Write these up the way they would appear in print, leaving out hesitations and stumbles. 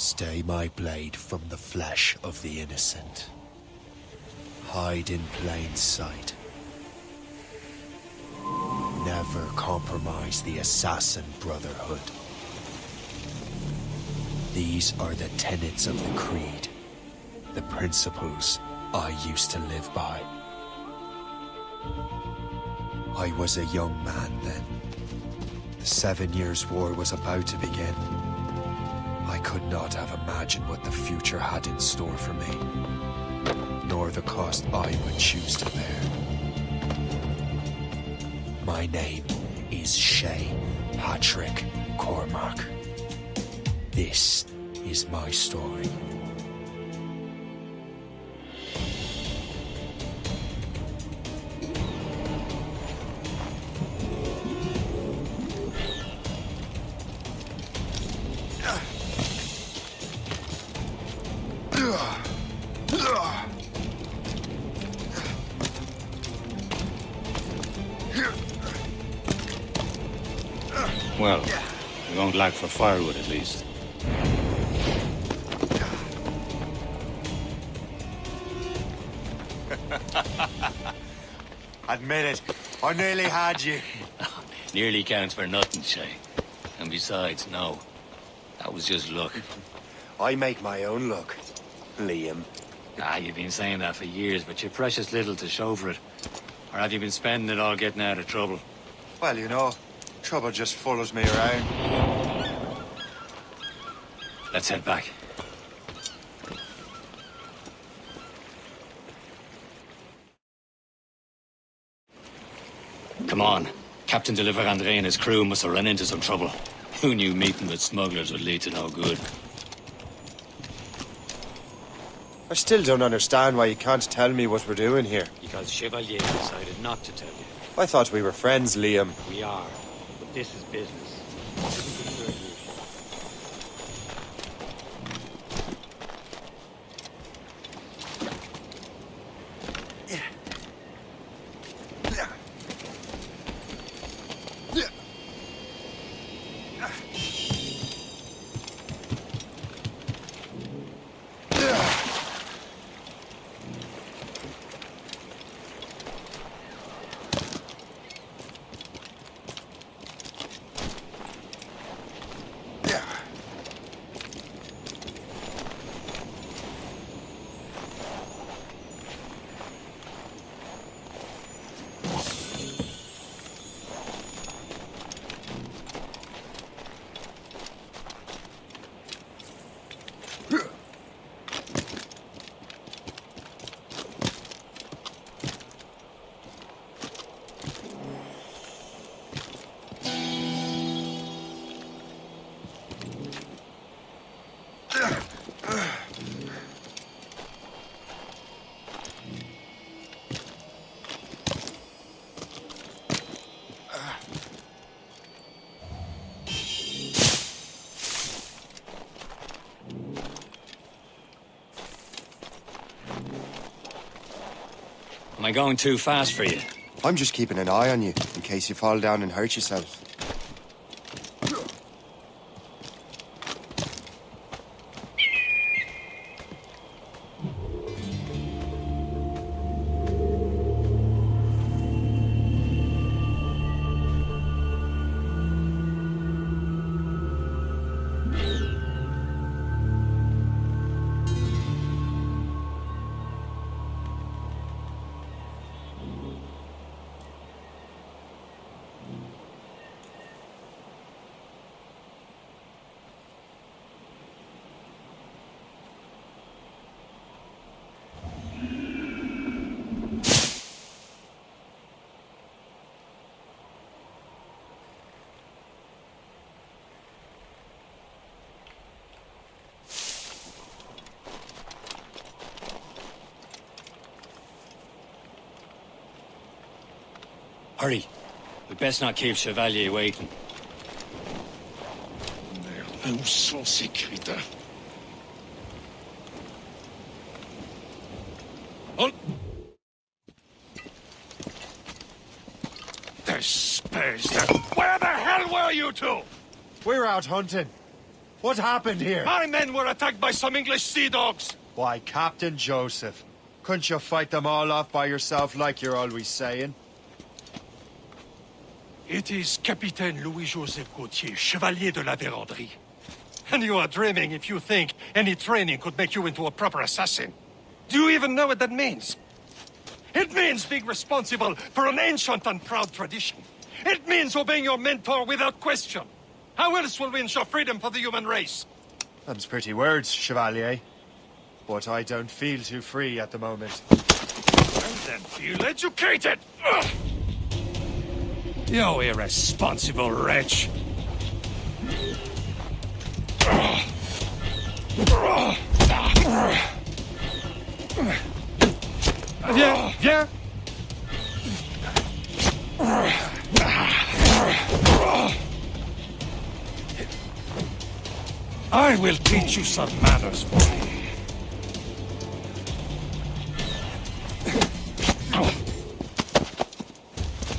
Stay my blade from the flesh of the innocent. Hide in plain sight. Never compromise the Assassin Brotherhood. These are the tenets of the Creed, the principles I used to live by. I was a young man then. The 7 Years' War was about to begin. I could not have imagined what the future had in store for me, nor the cost I would choose to bear. My name is Shay Patrick Cormac. This is my story. Well, we won't lack for firewood at least. Admit it, I nearly had you. Nearly counts for nothing, Shay. And besides, no. That was just luck. I make my own luck, Liam. You've been saying that for years, but you're precious little to show for it. Or have you been spending it all getting out of trouble? Well, you know, trouble just follows me around. Let's head back. Come on. Captain Deliver André and his crew must have run into some trouble. Who knew meeting with smugglers would lead to no good? I still don't understand why you can't tell me what we're doing here. Because Chevalier decided not to tell you. I thought we were friends, Liam. We are, but this is business. Am I going too fast for you? I'm just keeping an eye on you, in case you fall down and hurt yourself. Hurry. We'd best not keep Chevalier waiting. Merde, où sont ces crétins? Oh! The space! Where the hell were you two? We're out hunting. What happened here? My men were attacked by some English sea dogs. Why, Captain Joseph, couldn't you fight them all off by yourself like you're always saying? It is Capitaine Louis-Joseph Gauthier, Chevalier de la Vérendrye. And you are dreaming if you think any training could make you into a proper assassin. Do you even know what that means? It means being responsible for an ancient and proud tradition. It means obeying your mentor without question. How else will we ensure freedom for the human race? Them's pretty words, Chevalier. But I don't feel too free at the moment. And then feel educated! Ugh! You irresponsible wretch! Viens, viens! I will teach you some manners, boy.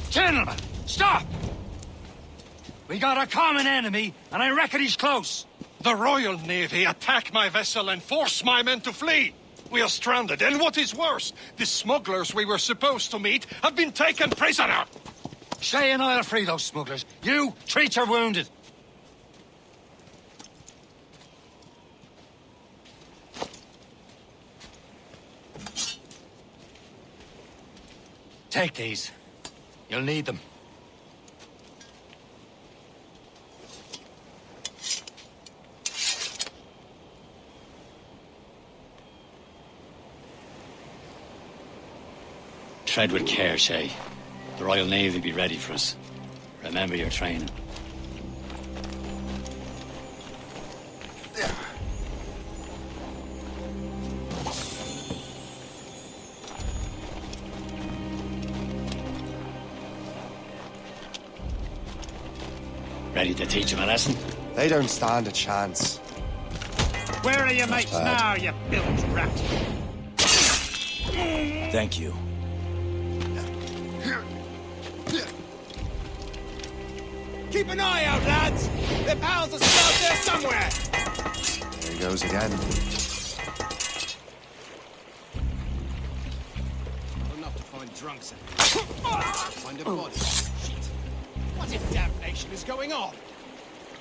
Gentlemen, stop! We got a common enemy, and I reckon he's close. The Royal Navy attack my vessel and force my men to flee. We are stranded, and what is worse, the smugglers we were supposed to meet have been taken prisoner. Shay and I'll free those smugglers. You, treat your wounded. Take these. You'll need them. Tread with care, Shay. The Royal Navy will be ready for us. Remember your training. Ready to teach him a lesson? They don't stand a chance. Where are your mates now, you bilge rat? Thank you. Keep an eye out, lads! Their pals are still out there somewhere! There he goes again. Enough to find drunks and find a body. Shit. What in damnation is going on?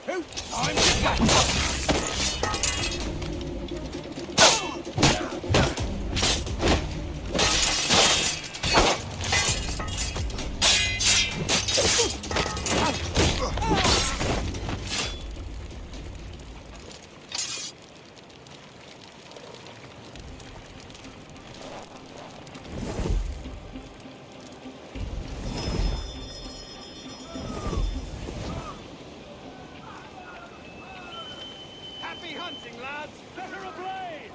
Who? Time to go! Happy hunting, lads! Better ablaze!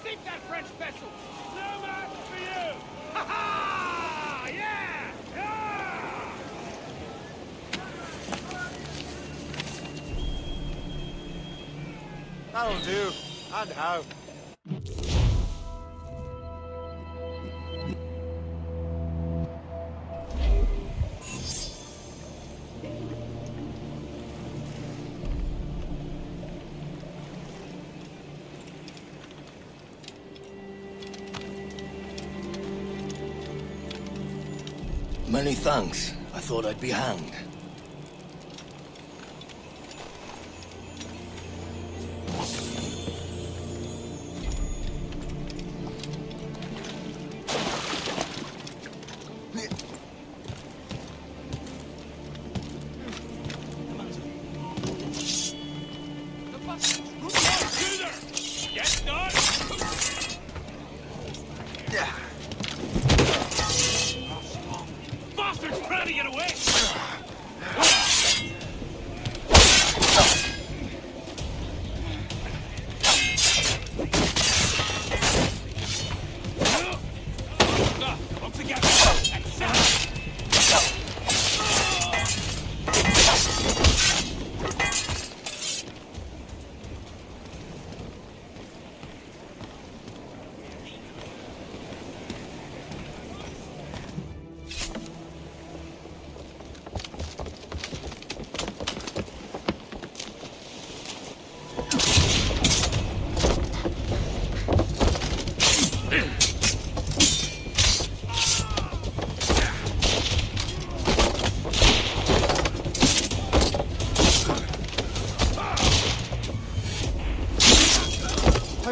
Sink that French vessel! No match for you! Ha ha! Yeah! Yeah! That'll do. And how? Many thanks. I thought I'd be hanged. Get done! Bastards trying to get away! Once again,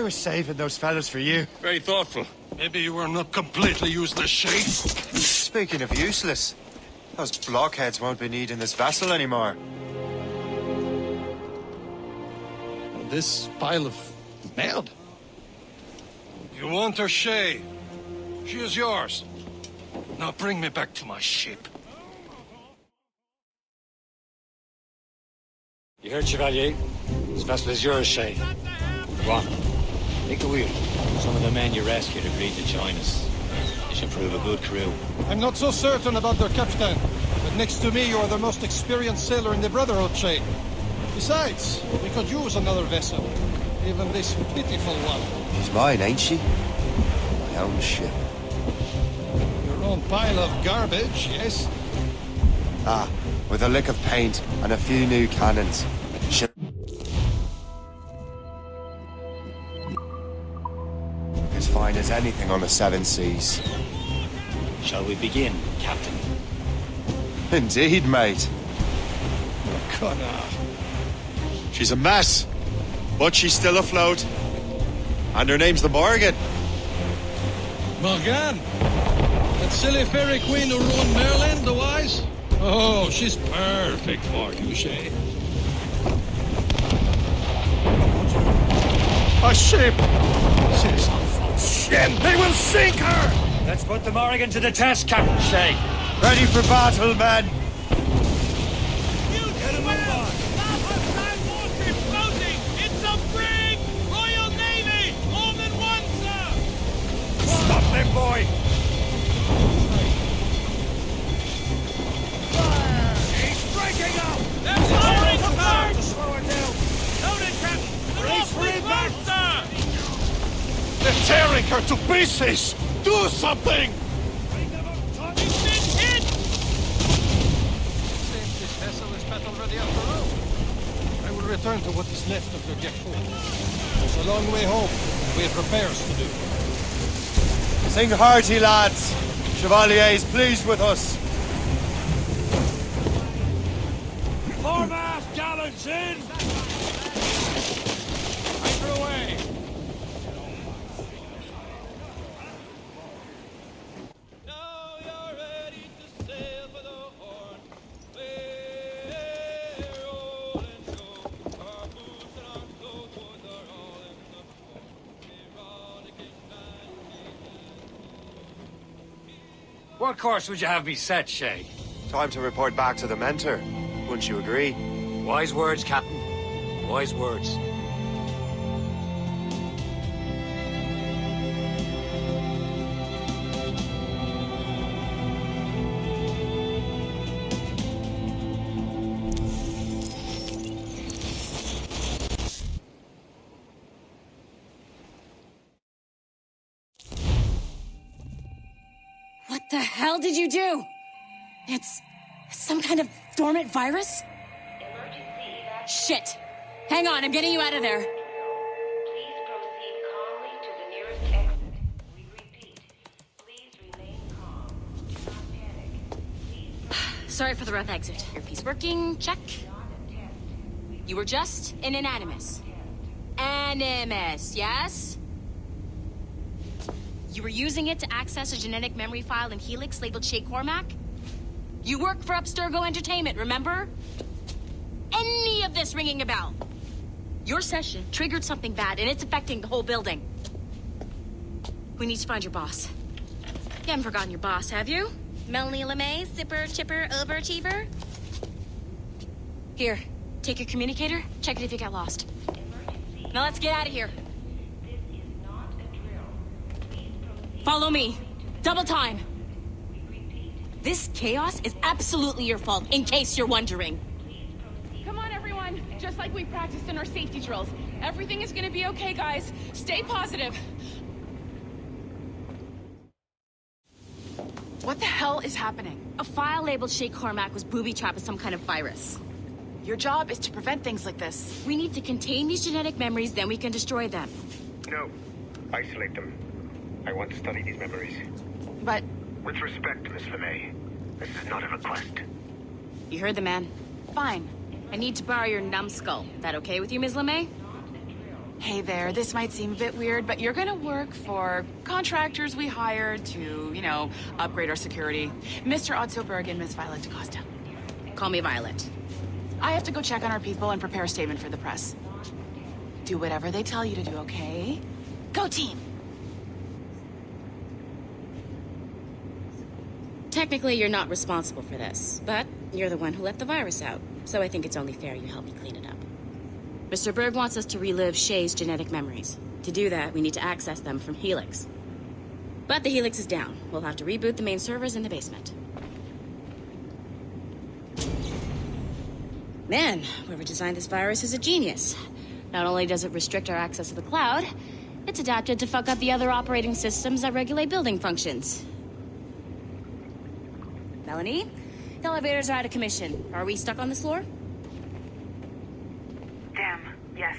I was saving those fellas for you. Very thoughtful. Maybe you were not completely useless, Shay. Speaking of useless, those blockheads won't be needing this vessel anymore. This pile of merde. You want her, Shay? She is yours. Now bring me back to my ship. You heard, Chevalier? This vessel is yours, Shay. Go on. Take a wheel. Some of the men you rescued agreed to join us. They should prove a good crew. I'm not so certain about their captain, but next to me you are the most experienced sailor in the Brotherhood, Shay. Besides, we could use another vessel. Even this pitiful one. She's mine, ain't she? My own ship. Your own pile of garbage, yes? Ah, with a lick of paint and a few new cannons. Ship. As fine as anything on the seven seas. Shall we begin, Captain? Indeed, mate. Connor. She's a mess, but she's still afloat. And her name's the Morgan. Morgan? That silly fairy queen who ruined Merlin, the wise? Oh, she's perfect for you, Shay. A ship! Shit! They will sink her! Let's put the Morrigan to the test, Captain Shay. Ready for battle, men! Stop them, boy! He's breaking up! There's a hurry To slow her down! Loaded, Captain! Release for impact! They're tearing her to pieces! Do something! He's been hit! Seems this vessel is battle ready after all. I will return to what is left of the Gekko. It's a long way home. We have repairs to do. Sing hearty, lads. Chevalier is pleased with us. Foremast gallants in! Anchor away! Now you're ready to sail for the Horn. We're rolling show. Our boots and our clothes are all in the port. We're rollicking What course would you have me set, Shay? Time to report back to the mentor. Wouldn't you agree? Wise words, Captain. Wise words. What the hell did you do? It's some kind of dormant virus? Shit! Hang on, I'm getting you out of there. Please proceed calmly to the nearest exit. We repeat, please remain calm. Do not panic. Please Sorry for the rough exit. Earpiece working, check. You were just an animus. Animus, yes? You were using it to access a genetic memory file in Helix labeled Shay Cormac? You work for Abstergo Entertainment, remember? Any of this ringing a bell? Your session triggered something bad, and it's affecting the whole building. We need to find your boss. You haven't forgotten your boss, have you? Melanie LeMay, zipper, chipper, overachiever? Here, take your communicator, check it if you got lost. Now let's get out of here. This is not a drill. Please proceed. Follow me. Double time. We repeat, This chaos is absolutely your fault, in case you're wondering. please proceed. Come on, everyone. Just like we practiced in our safety drills. Everything is gonna be okay, guys. Stay positive. What the hell is happening? A file labeled Shay Cormac was booby-trapped with some kind of virus. Your job is to prevent things like this. We need to contain these genetic memories, then we can destroy them. No. Isolate them. I want to study these memories. But With respect, Miss LeMay, this is not a request. You heard the man. Fine. I need to borrow your numbskull. That okay with you, Ms. LeMay? Hey there, this might seem a bit weird, but you're gonna work for contractors we hired to, upgrade our security. Mr. Otto Berg and Miss Violet DaCosta. Call me Violet. I have to go check on our people and prepare a statement for the press. Do whatever they tell you to do, okay? Go team! Technically, you're not responsible for this, but you're the one who let the virus out, so I think it's only fair you help me clean it up. Mr. Berg wants us to relive Shay's genetic memories. To do that, we need to access them from Helix. But the Helix is down. We'll have to reboot the main servers in the basement. Man, whoever designed this virus is a genius. Not only does it restrict our access to the cloud, it's adapted to fuck up the other operating systems that regulate building functions. Melanie? The elevators are out of commission. Are we stuck on this floor? Damn, yes.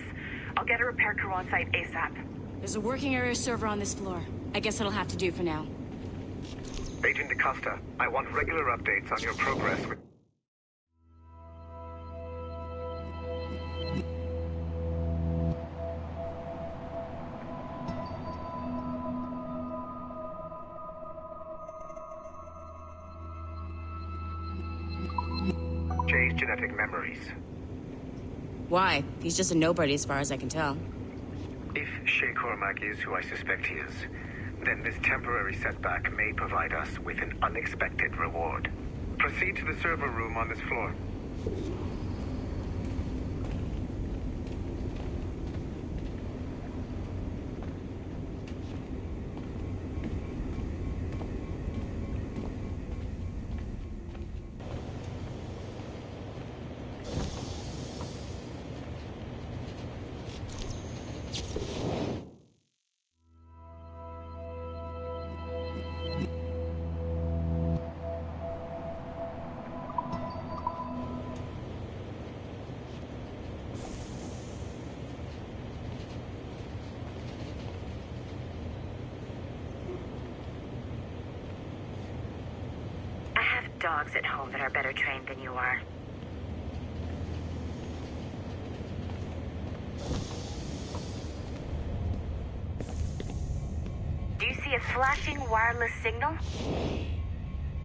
I'll get a repair crew on site ASAP. There's a working area server on this floor. I guess it'll have to do for now. Agent DaCosta, I want regular updates on your progress with... Jay's genetic memories. Why? He's just a nobody as far as I can tell. If Shay Cormac is who I suspect he is, then this temporary setback may provide us with an unexpected reward. Proceed to the server room on this floor. Dogs at home that are better trained than you are. Do you see a flashing wireless signal?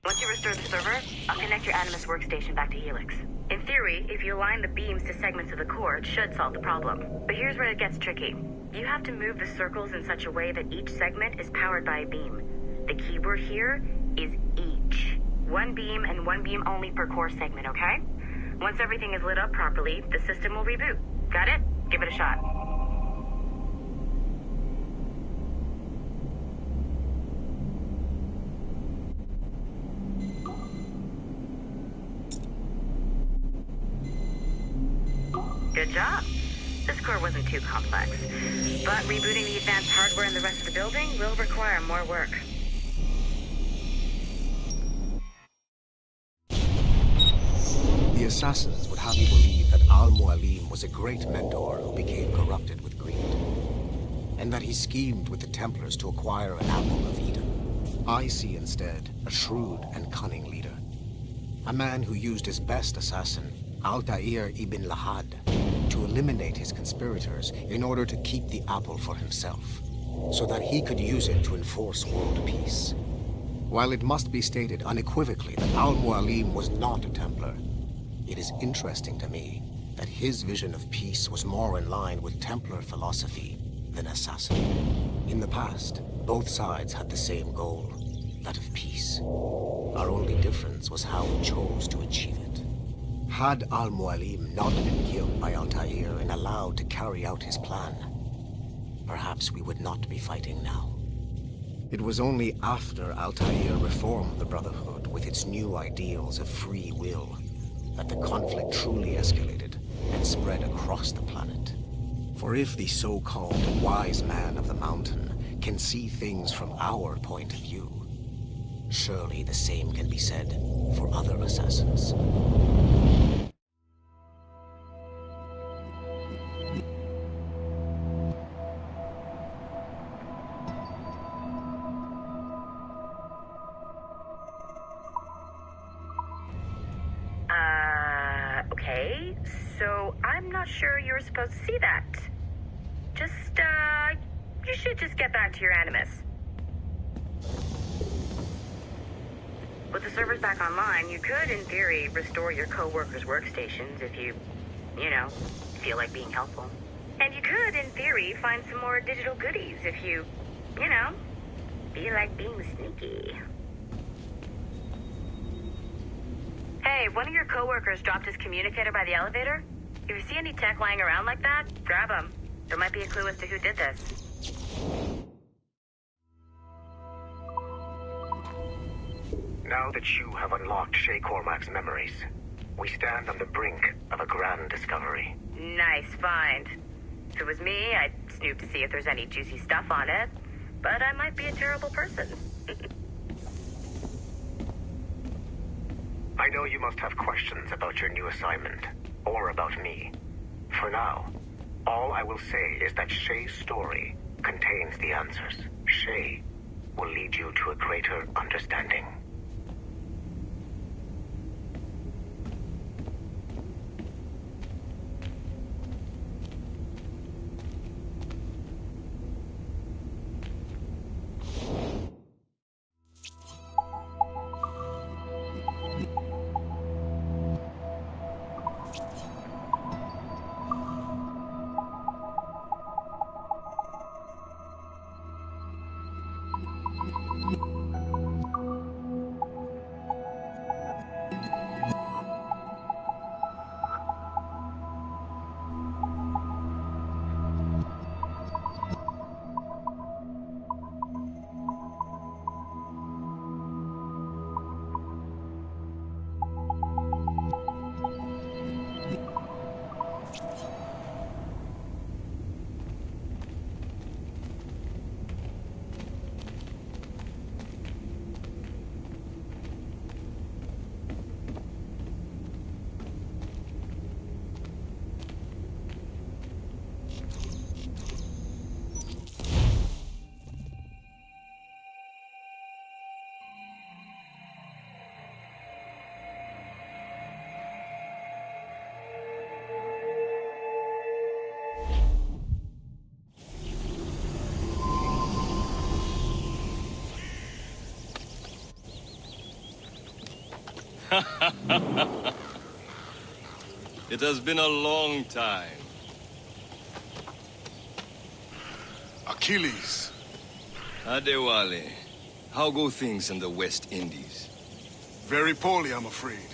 Once you restore the server, I'll connect your Animus workstation back to Helix. In theory, if you align the beams to segments of the core, it should solve the problem. But here's where it gets tricky. You have to move the circles in such a way that each segment is powered by a beam. The keyword here is each. One beam and one beam only per core segment, okay? Once everything is lit up properly, the system will reboot. Got it? Give it a shot. Good job. This core wasn't too complex, but rebooting the advanced hardware in the rest of the building will require more work. The assassins would have you believe that Al-Mualim was a great mentor who became corrupted with greed, and that he schemed with the Templars to acquire an apple of Eden. I see instead a shrewd and cunning leader, a man who used his best assassin, Altair ibn Lahad, to eliminate his conspirators in order to keep the apple for himself, so that he could use it to enforce world peace. While it must be stated unequivocally that Al-Mualim was not a Templar, it is interesting to me that his vision of peace was more in line with Templar philosophy than assassin. In the past, both sides had the same goal, that of peace. Our only difference was how we chose to achieve it. Had Al-Mualim not been killed by Altair and allowed to carry out his plan, perhaps we would not be fighting now. It was only after Altair reformed the Brotherhood with its new ideals of free will that the conflict truly escalated and spread across the planet. For if the so-called wise man of the mountain can see things from our point of view, surely the same can be said for other assassins. Okay, so I'm not sure you're supposed to see that. You should just get back to your Animus. With the servers back online, you could, in theory, restore your co-workers' workstations if you feel like being helpful. And you could, in theory, find some more digital goodies if you feel like being sneaky. Hey, one of your co-workers dropped his communicator by the elevator. If you see any tech lying around like that, grab them. There might be a clue as to who did this. Now that you have unlocked Shay Cormac's memories, we stand on the brink of a grand discovery. Nice find. If it was me, I'd snoop to see if there's any juicy stuff on it. But I might be a terrible person. I know you must have questions about your new assignment, or about me. For now, all I will say is that Shay's story contains the answers. Shay will lead you to a greater understanding. It has been a long time. Achilles. Adewale, how go things in the West Indies? Very poorly, I'm afraid.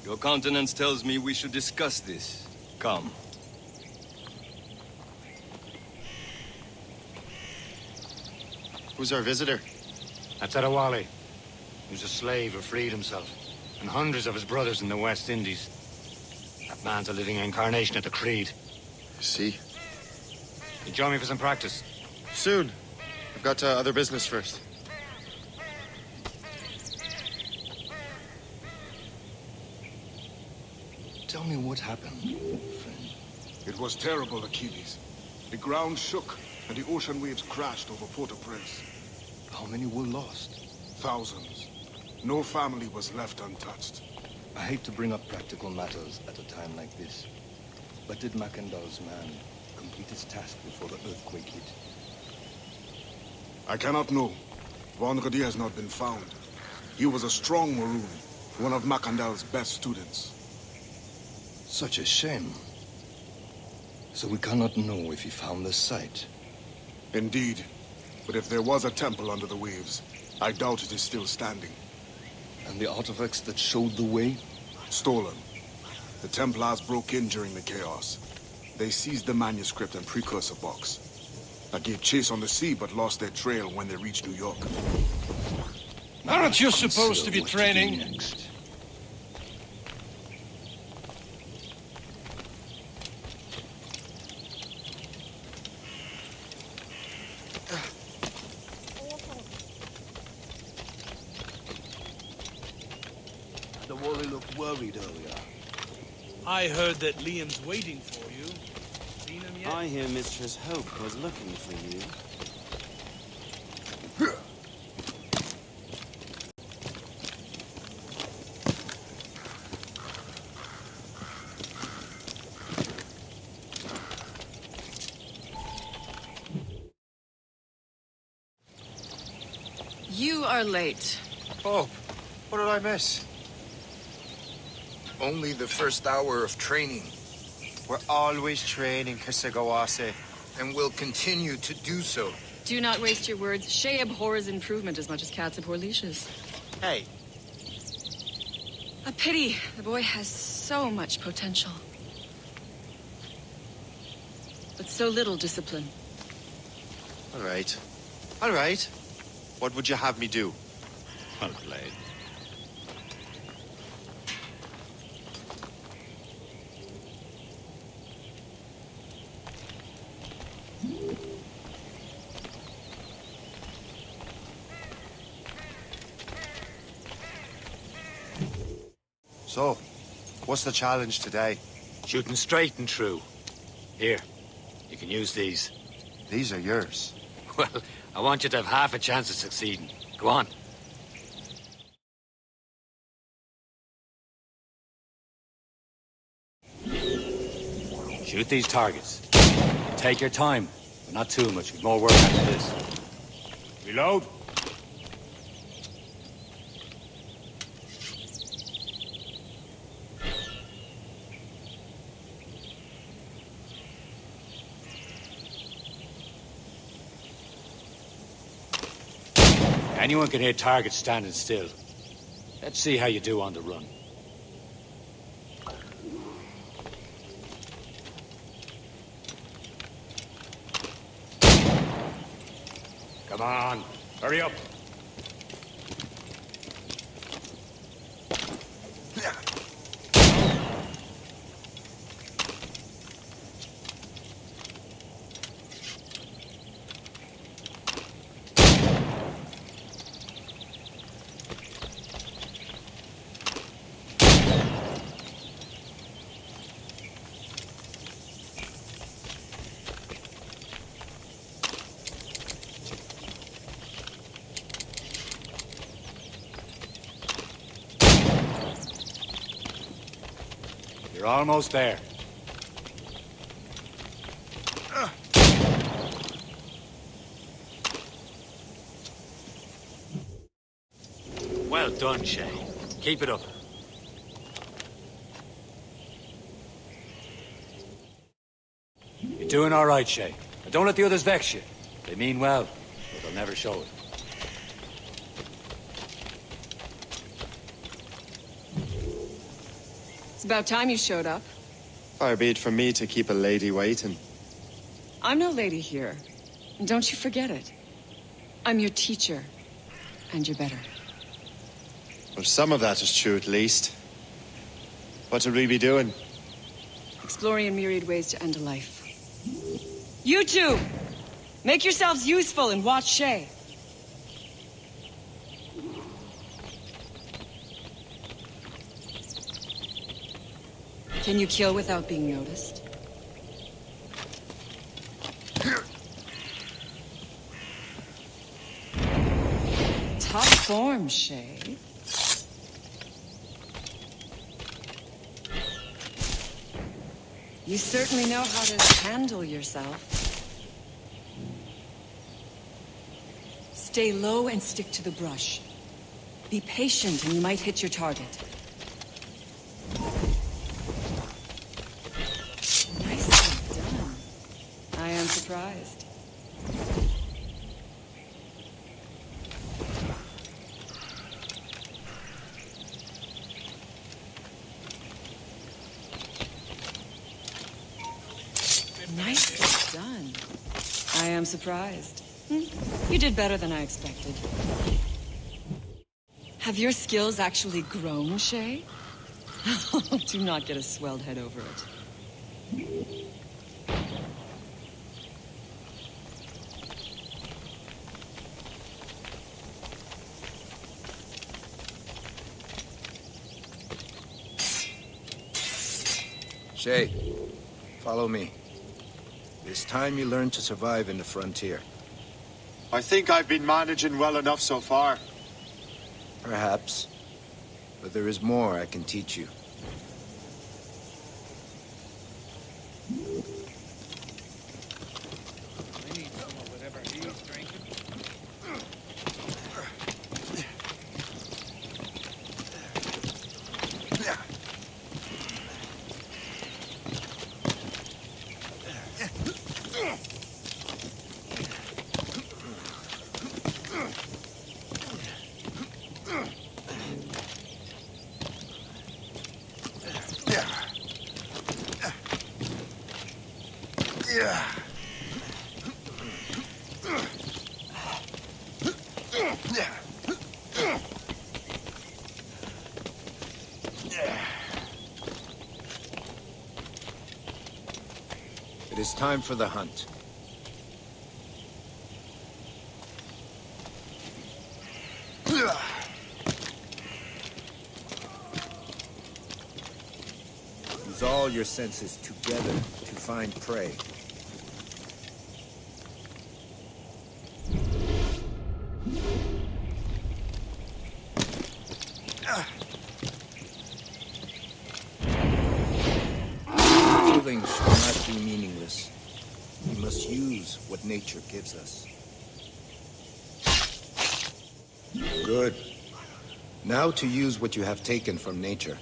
Your countenance tells me we should discuss this. Come. Who's our visitor? That's Adewale. He was a slave who freed himself, and hundreds of his brothers in the West Indies. That man's a living incarnation of the Creed. See? You join me for some practice? Soon. I've got other business first. Tell me what happened, friend. It was terrible, Achilles. The ground shook, and the ocean waves crashed over Port-au-Prince. How many were lost? Thousands. No family was left untouched. I hate to bring up practical matters at a time like this. But did Macandal's man complete his task before the earthquake hit? I cannot know. Vonredi has not been found. He was a strong Maroon, one of Macandal's best students. Such a shame. So we cannot know if he found the site. Indeed. But if there was a temple under the waves, I doubt it is still standing. And the artifacts that showed the way? Stolen. The Templars broke in during the chaos. They seized the manuscript and precursor box. I gave chase on the sea, but lost their trail when they reached New York. Aren't you supposed to be training? Next. Adewale looked worried earlier. I heard that Liam's waiting for you. Seen him yet? I hear Mistress Hope was looking for you. are late. Oh, what did I miss? Only the first hour of training. We're always training, Kisagawase. And will continue to do so. Do not waste your words. Shay abhors improvement as much as cats abhor leashes. Hey. A pity. The boy has so much potential. But so little discipline. All right. All right. What would you have me do? Well played. So, what's the challenge today? Shooting straight and true. Here, you can use these. These are yours. Well, I want you to have half a chance of succeeding. Go on. Shoot these targets. Take your time, but not too much. We've more work after this. Reload. Anyone can hit targets standing still. Let's see how you do on the run. Come on, hurry up. You're almost there. Well done, Shay. Keep it up. You're doing all right, Shay. But don't let the others vex you. They mean well, but they'll never show it. It's about time you showed up. Far be it from me to keep a lady waiting. I'm no lady here. And don't you forget it. I'm your teacher. And you're better. Well, some of that is true, at least. What should we be doing? Exploring a myriad ways to end a life. You two! Make yourselves useful and watch Shay. Can you kill without being noticed? Top form, Shay. You certainly know how to handle yourself. Stay low and stick to the brush. Be patient and you might hit your target. Nicely done. I am surprised. Nicely done. I am surprised. You did better than I expected. Have your skills actually grown, Shay? Do not get a swelled head over it. Shay, follow me. It's time you learn to survive in the frontier. I think I've been managing well enough so far. Perhaps. But there is more I can teach you. I need some of whatever he's drinking. It is time for the hunt. Use all your senses together to find prey. Killing should not be meaningless. We must use what nature gives us. Good. Now to use what you have taken from nature.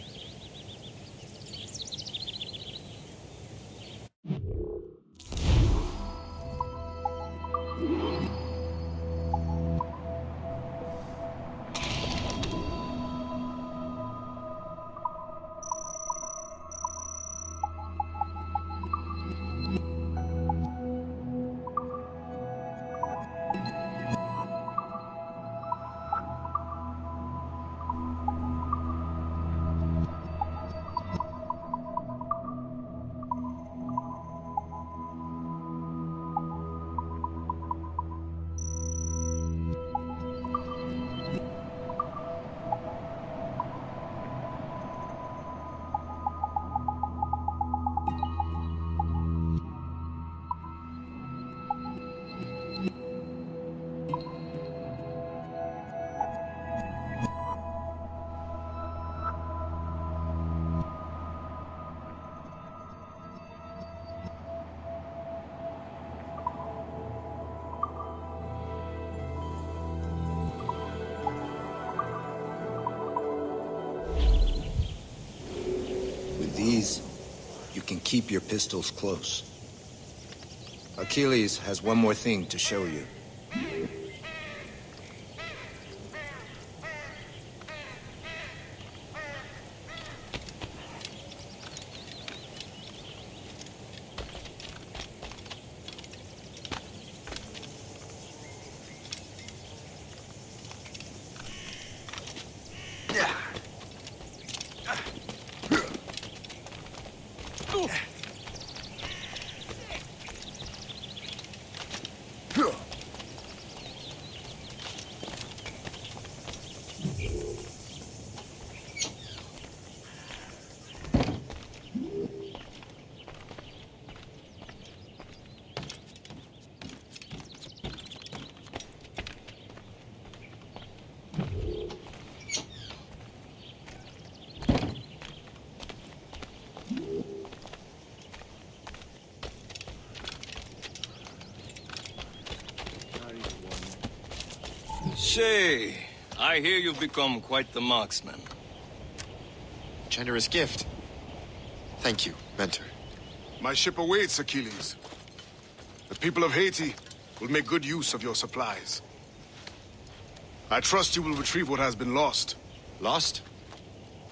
These, you can keep your pistols close. Achilles has one more thing to show you. Shay, I hear you've become quite the marksman. Generous gift. Thank you, Mentor. My ship awaits, Achilles. The people of Haiti will make good use of your supplies. I trust you will retrieve what has been lost. Lost?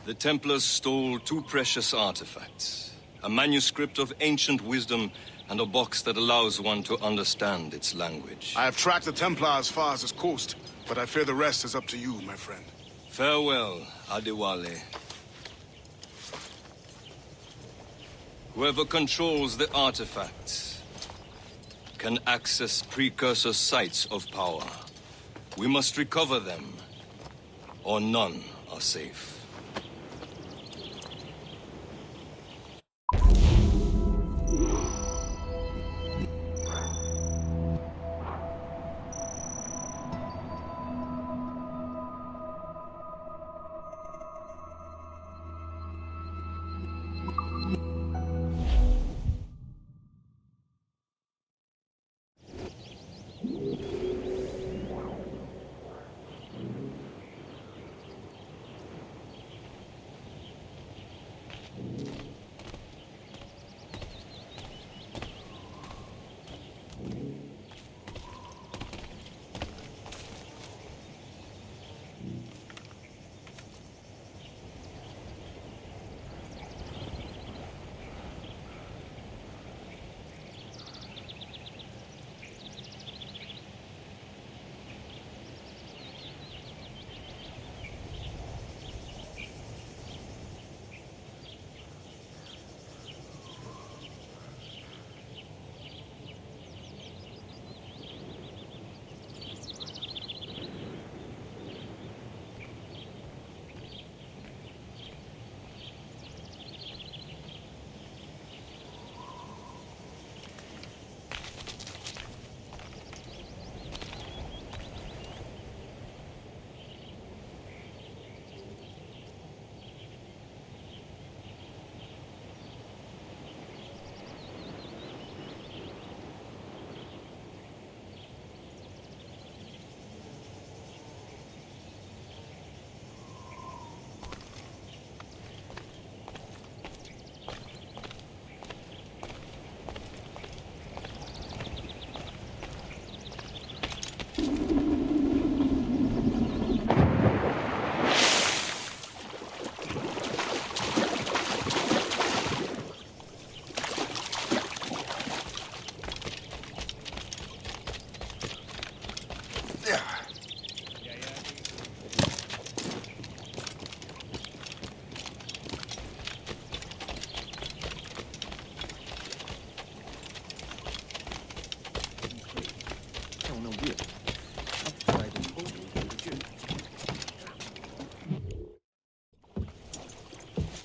The Templars stole two precious artifacts. A manuscript of ancient wisdom and a box that allows one to understand its language. I have tracked the Templar as far as this coast, but I fear the rest is up to you, my friend. Farewell, Adewale. Whoever controls the artifacts can access precursor sites of power. We must recover them, or none are safe.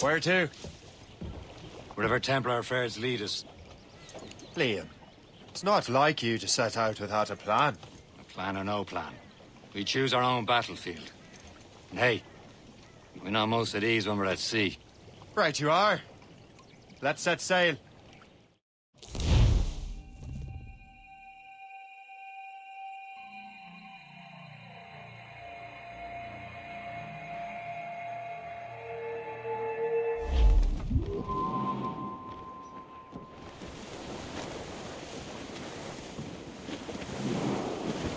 Where to? Wherever Templar affairs lead us. Liam, it's not like you to set out without a plan. A plan or no plan. We choose our own battlefield. And hey, we're not most at ease when we're at sea. Right you are. Let's set sail.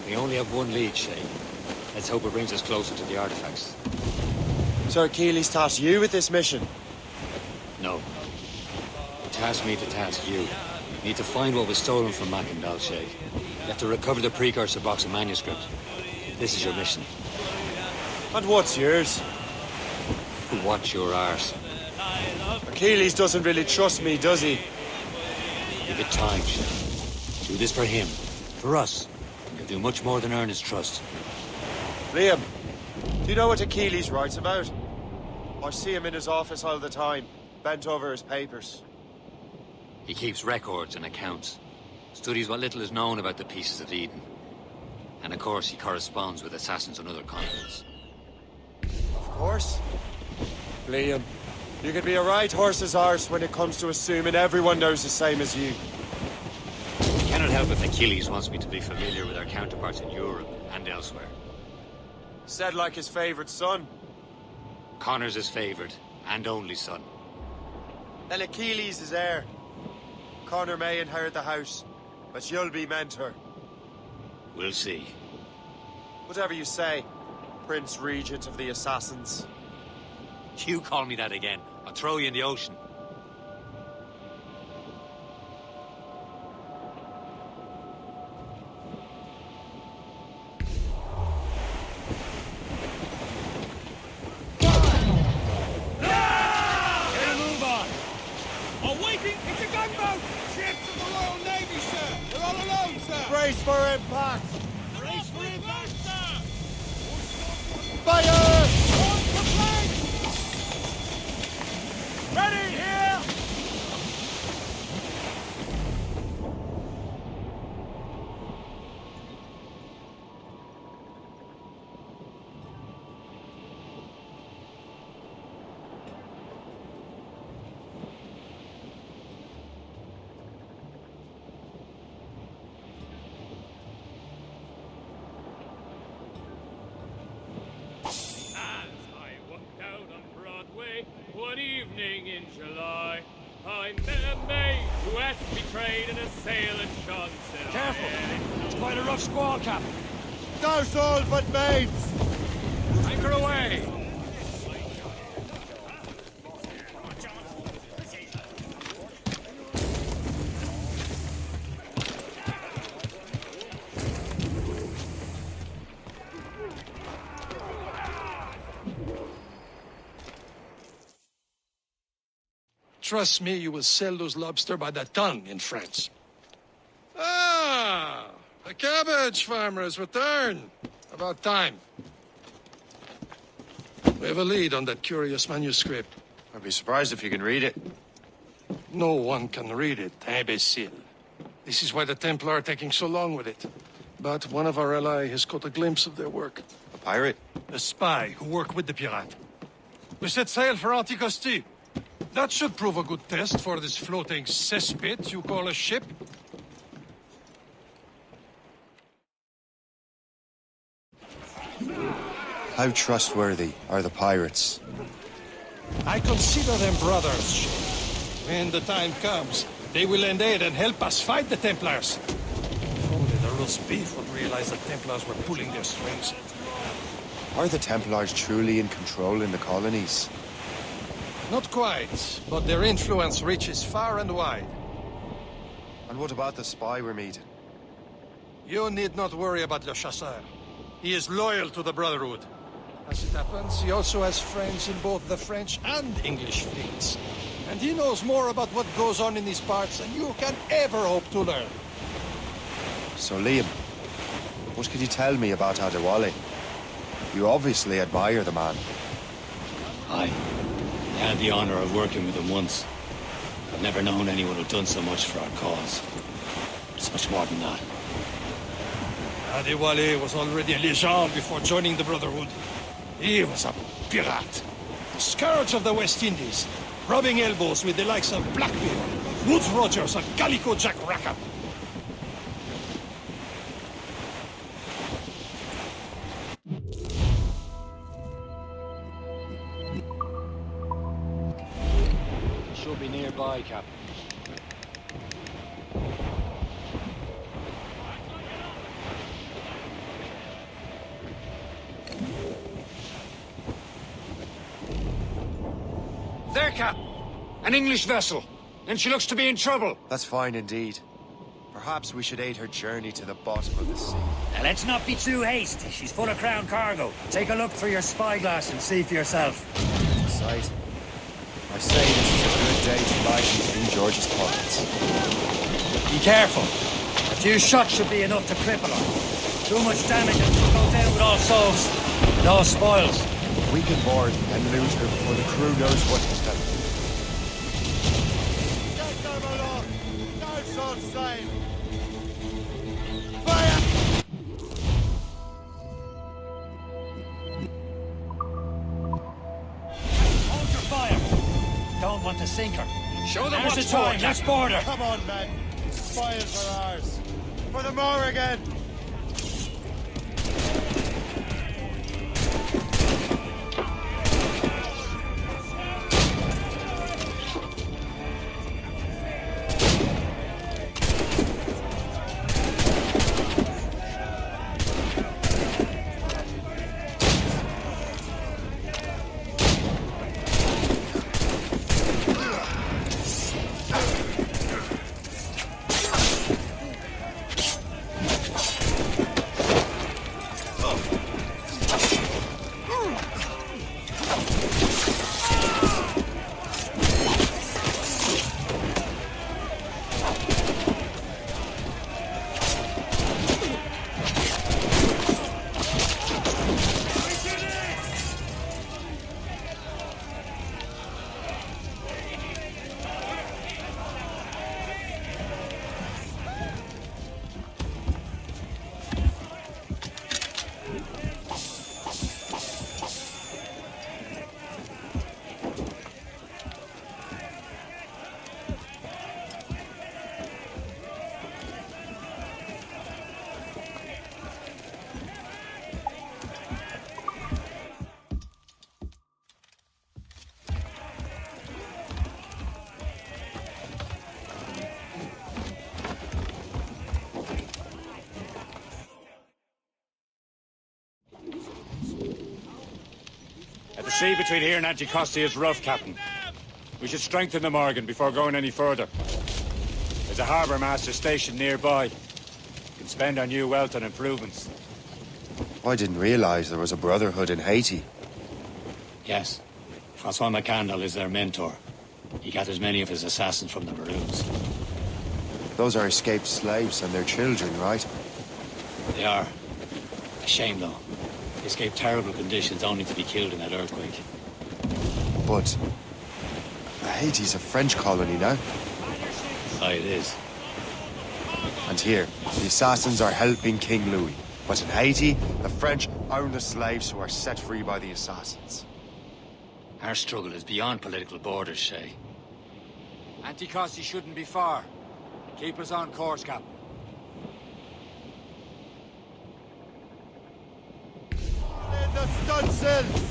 We only have one lead, Shay. Let's hope it brings us closer to the artifacts. Sir Keely's tasked you with this mission. No. He tasked me to task you. You need to find what was stolen from Mackendal, Shay. You have to recover the precursor box of manuscript. This is your mission. And what's yours? Watch your arse. Achilles doesn't really trust me, does he? Give it time, Shay. Do this for him. For us. You'll do much more than earn his trust. Liam, do you know what Achilles writes about? I see him in his office all the time, bent over his papers. He keeps records and accounts. Studies what little is known about the pieces of Eden. And of course, he corresponds with assassins on other continents. Of course. Liam, you can be a right horse's arse when it comes to assuming everyone knows the same as you. I cannot help if Achilles wants me to be familiar with our counterparts in Europe and elsewhere. Said like his favorite son. Connor's his favored and only son. Then Achilles is heir. Connor may inherit the house, but you'll be mentor. We'll see. Whatever you say, Prince Regent of the Assassins. You call me that again, I'll throw you in the ocean. Brace for impact! Brace for impact, sir! Fire! On the flank! Ready, here! One evening in July, I met a maid who had betrayed and assailed and shot and said, Careful! It's quite a rough squall, Captain. Douse all but maids! Anchor away! Trust me, you will sell those lobster by the ton in France. Ah! The cabbage farmer has returned. About time. We have a lead on that curious manuscript. I'd be surprised if you can read it. No one can read it, imbecile. This is why the Templar are taking so long with it. But one of our allies has caught a glimpse of their work. A pirate? A spy who worked with the pirate. We set sail for Anticosti. That should prove a good test for this floating cesspit you call a ship. How trustworthy are the pirates? I consider them brothers. When the time comes, they will lend aid and help us fight the Templars. If only the roast beef would realize the Templars were pulling their strings. Are the Templars truly in control in the colonies? Not quite, but their influence reaches far and wide. And what about the spy we're meeting? You need not worry about Le Chasseur. He is loyal to the Brotherhood. As it happens, he also has friends in both the French and English fleets. And he knows more about what goes on in these parts than you can ever hope to learn. So, Liam, what can you tell me about Adewale? You obviously admire the man. Aye. I had the honor of working with him once. I've never known anyone who'd done so much for our cause. It's much more than that. Adewale was already a legend before joining the Brotherhood. He was a pirate. The scourge of the West Indies, rubbing elbows with the likes of Blackbeard, Woodes Rogers, and Calico Jack Rackham. Should be nearby, Captain. There, Cap. An English vessel. And she looks to be in trouble. That's fine indeed. Perhaps we should aid her journey to the bottom of the sea. Now, let's not be too hasty. She's full of crown cargo. Take a look through your spyglass and see for yourself. Sight. I say this is a good day to lighten King George's pockets. Be careful. A few shots should be enough to cripple her. Too much damage and she'll go down with all souls. And all spoils. We can board and lose her before the crew knows what to do. Get them along! Don't on sail! Fire! Hold your fire. Don't want to sink her. Show them Now's what's the time. for, Let's board her. Come on, men. Fires are ours. For the more again! The sea between here and Anticosti is rough, Captain. We should strengthen the Morgan before going any further. There's a harbour master stationed nearby. You can spend our new wealth on improvements. I didn't realize there was a brotherhood in Haiti. Yes. Francois McCandle is their mentor. He gathers many of his assassins from the Maroons. Those are escaped slaves and their children, right? They are. A shame, though. They escaped terrible conditions only to be killed in that earthquake. But Haiti's a French colony now. Aye, it is. And here, the assassins are helping King Louis. But in Haiti, the French own the slaves who are set free by the assassins. Our struggle is beyond political borders, Shay. Anticosti shouldn't be far. Keep us on course, Captain. In the stunsails!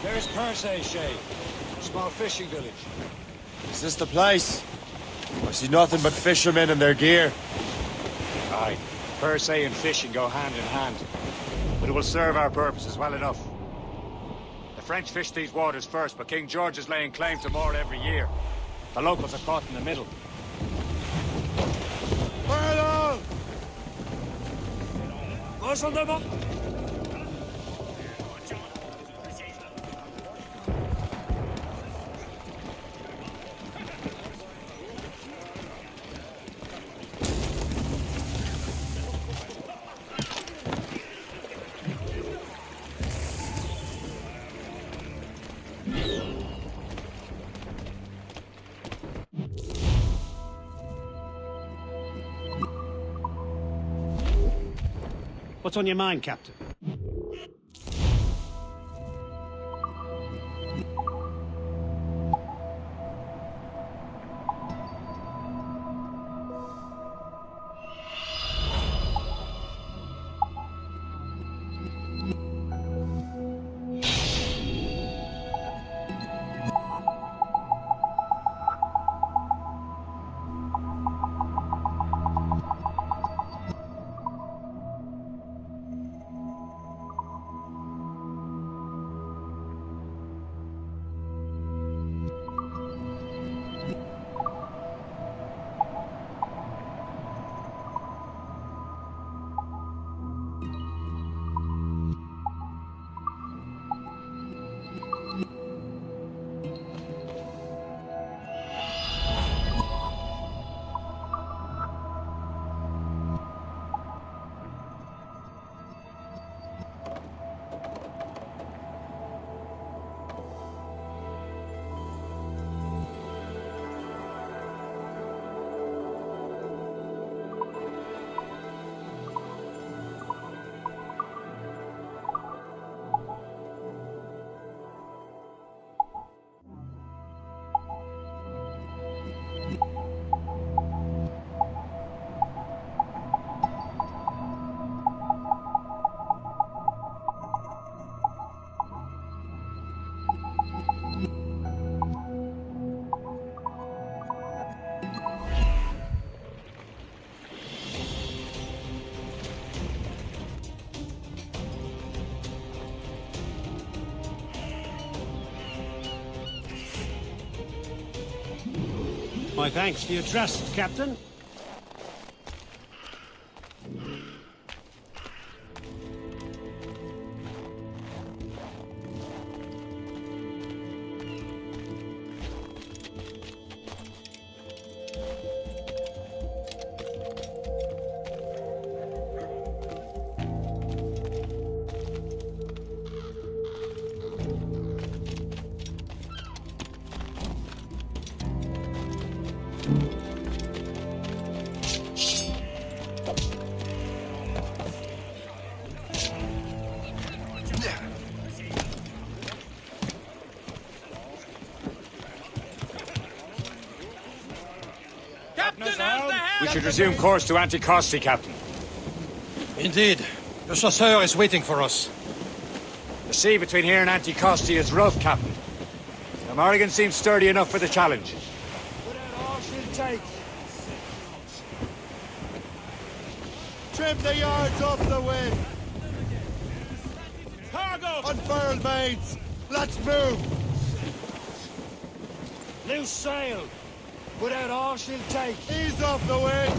There's Persay, Shay. Small fishing village. Is this the place? I see nothing but fishermen and their gear. Aye. Persay and fishing go hand in hand. But it will serve our purposes well enough. The French fish these waters first, but King George is laying claim to more every year. The locals are caught in the middle. Fire! Muzzle them up! What's on your mind, Captain? My thanks for your trust, Captain. We should resume course to Anticosti, Captain. Indeed. The chasseur is waiting for us. The sea between here and Anticosti is rough, Captain. The Morrigan seems sturdy enough for the challenge. Take. Trim the yards off the wind. Cargo! Unfurled mains. Let's move. Loose sail. Put out all she'll take. Ease off the wind.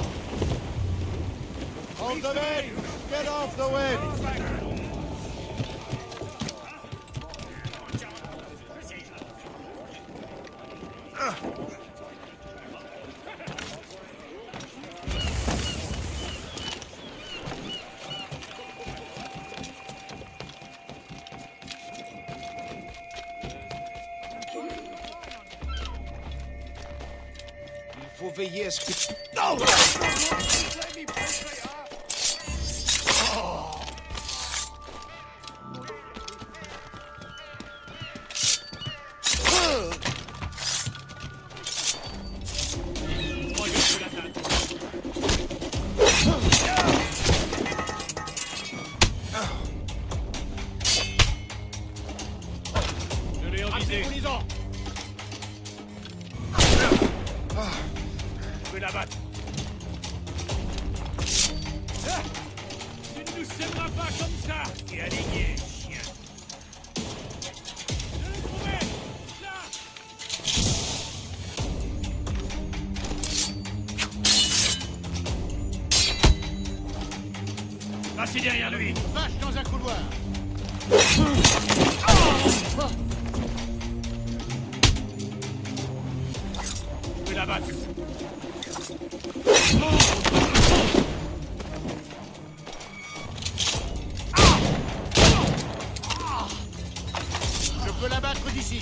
Hold them in. Get off the wind. Faut veiller à ce que... Tu la battre. Tu ne nous sèmeras pas comme ça. Et aligné, chien. Je l'ai trouvé. Là. Passez derrière lui. Vache dans un couloir. Tu peux la battre. Je peux la battre d'ici.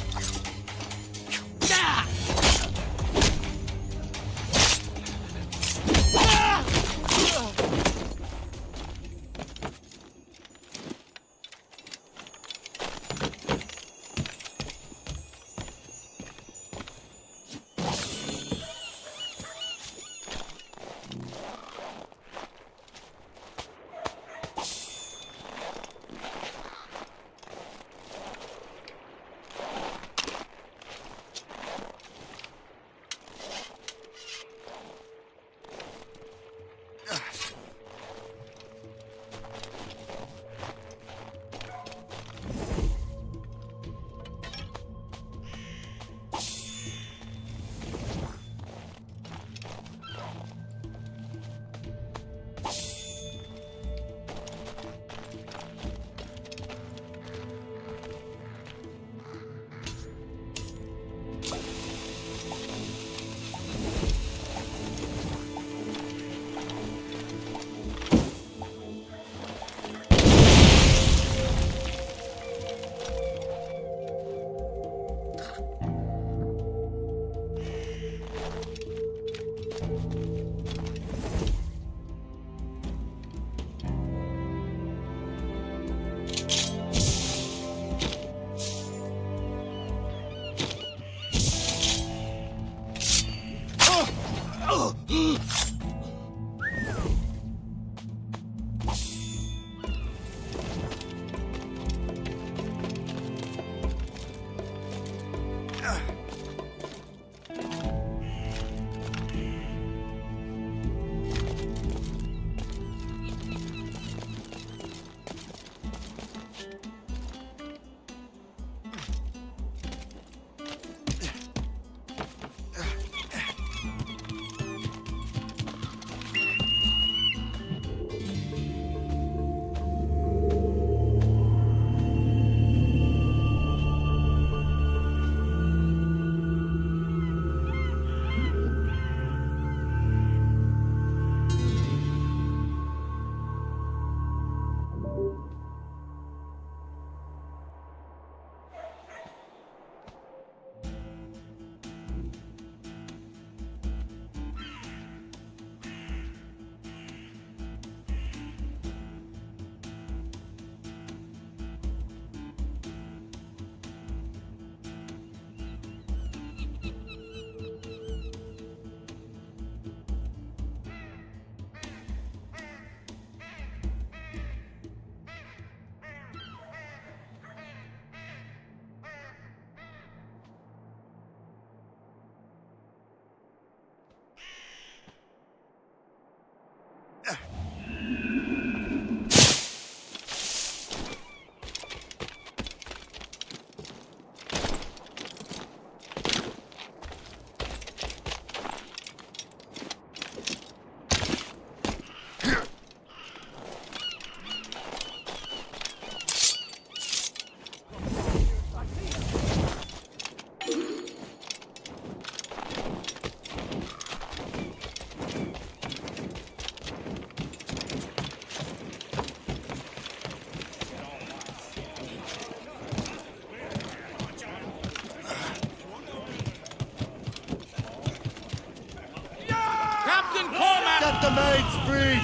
Get the mates free!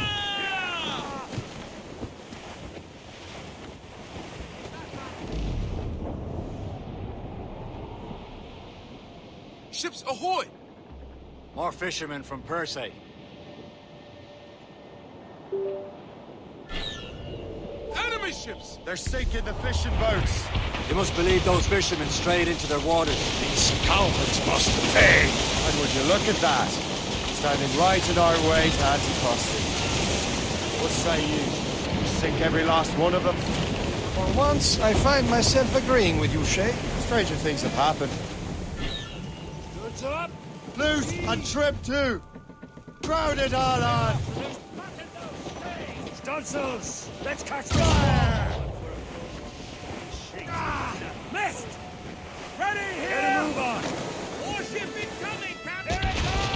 Ships ahoy! More fishermen from Persay. Enemy ships! They're sinking the fishing boats. You must believe those fishermen strayed into their waters. These scoundrels must pay! And would you look at that? Standing right in our way to Anticosti. What say you? Sink every last one of them? For once, I find myself agreeing with you, Shay. Stranger things have happened. Goods up! Loose and trim too! Crowd it all on! Stunsels! Let's catch fire! Missed! Ready here! Get a move on! Warship incoming, Captain! Here it comes!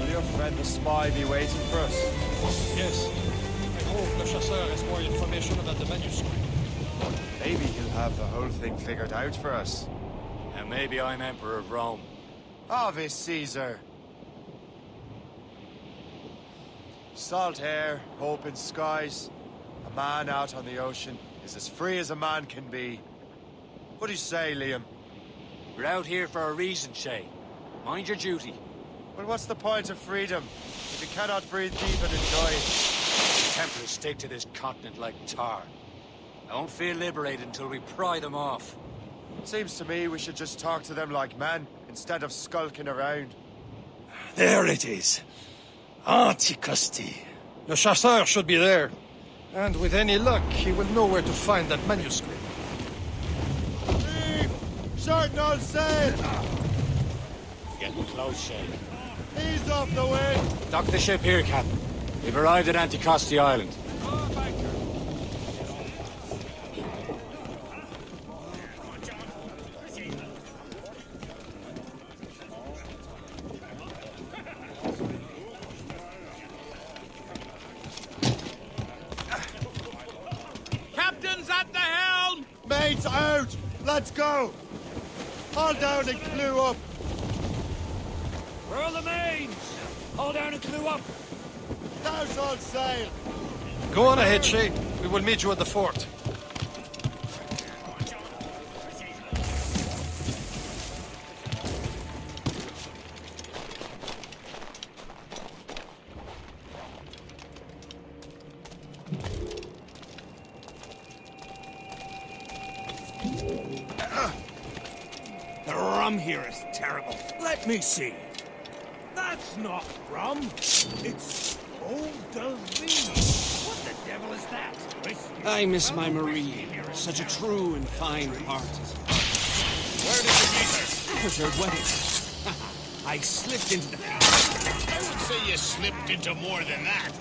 Will your friend the spy be waiting for us? Yes. I hope the chasseur has more information about the manuscript. Maybe he'll have the whole thing figured out for us. And maybe I'm Emperor of Rome. Ave Caesar! Salt air, open skies. A man out on the ocean is as free as a man can be. What do you say, Liam? We're out here for a reason, Shay. Mind your duty. Well, what's the point of freedom if you cannot breathe deep and enjoy it? The Templars stick to this continent like tar. I won't feel liberated until we pry them off. Seems to me we should just talk to them like men, instead of skulking around. There it is. Antiquity. Le chasseur should be there. And with any luck, he will know where to find that manuscript. Short all sail! Getting close, Shay. Ease off the wind! Dock the ship here, Captain. We've arrived at Anticosti Island. Captain's at the helm! Mates out! Let's go! Haul down and clew up! Furl the mains! Hold down and clew up! Douse all sail! Go on ahead, Shay. We will meet you at the fort. The rum here is terrible. Let me see. That's not rum. It's eau de vie. What the devil is that? I miss my Marie. Such a true and fine heart. Where did you meet her? At her wedding. I slipped into the field. I would say you slipped into more than that.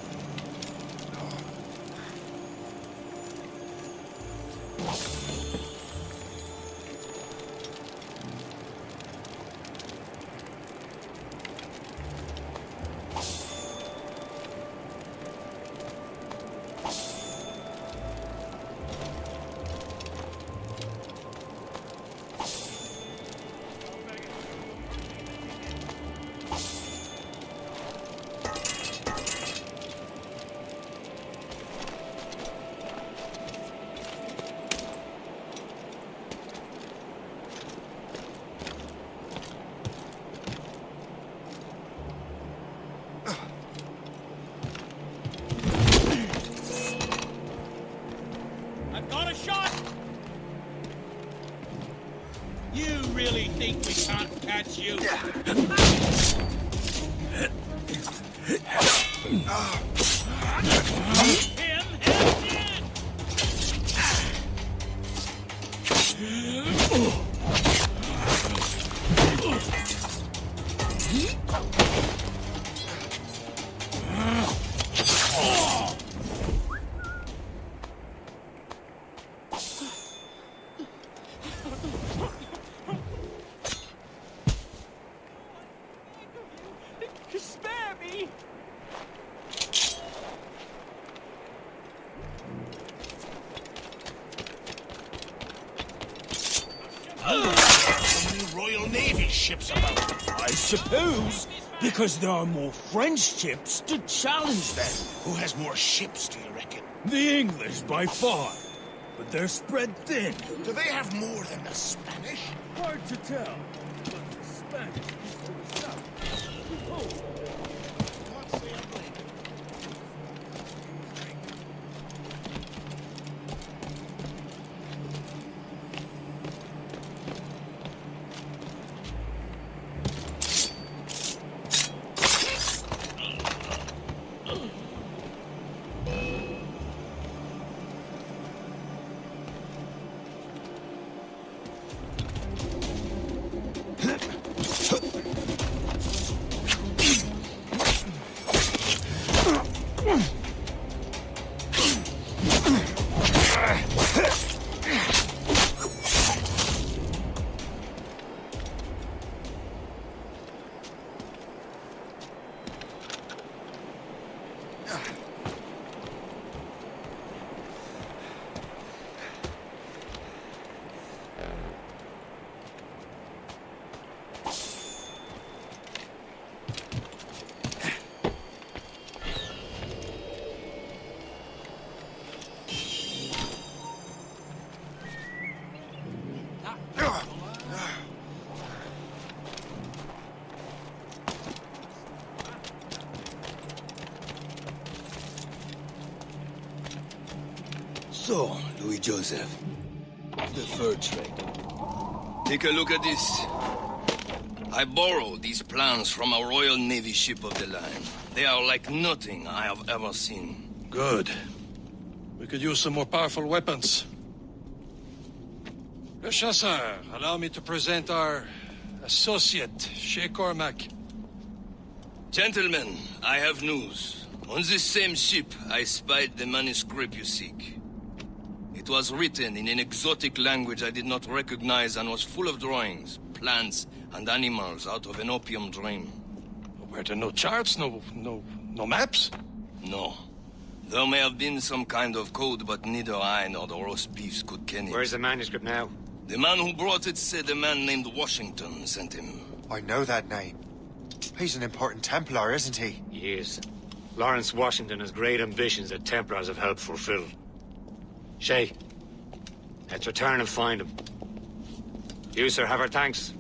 Really think we can't catch you? Spare me! So many Royal Navy ships about. I suppose because there are more French ships to challenge them. Who has more ships, do you reckon? The English, by far. But they're spread thin. Do they have more than the Spanish? Hard to tell. But the Spanish is to the south. So, Louis Joseph, the fur trade. Take a look at this. I borrowed these plans from a Royal Navy ship of the line. They are like nothing I have ever seen. Good. We could use some more powerful weapons. Le Chasseur, allow me to present our associate, Shay Cormac. Gentlemen, I have news. On this same ship, I spied the manuscript you seek. It was written in an exotic language I did not recognize and was full of drawings, plants, and animals out of an opium dream. Were there no charts, no maps? No. There may have been some kind of code, but neither I nor the roast beefs could ken it. Where's the manuscript now? The man who brought it said a man named Washington sent him. I know that name. He's an important Templar, isn't he? He is. Lawrence Washington has great ambitions that Templars have helped fulfill. Shay, let's return and find him. You, sir, have our thanks.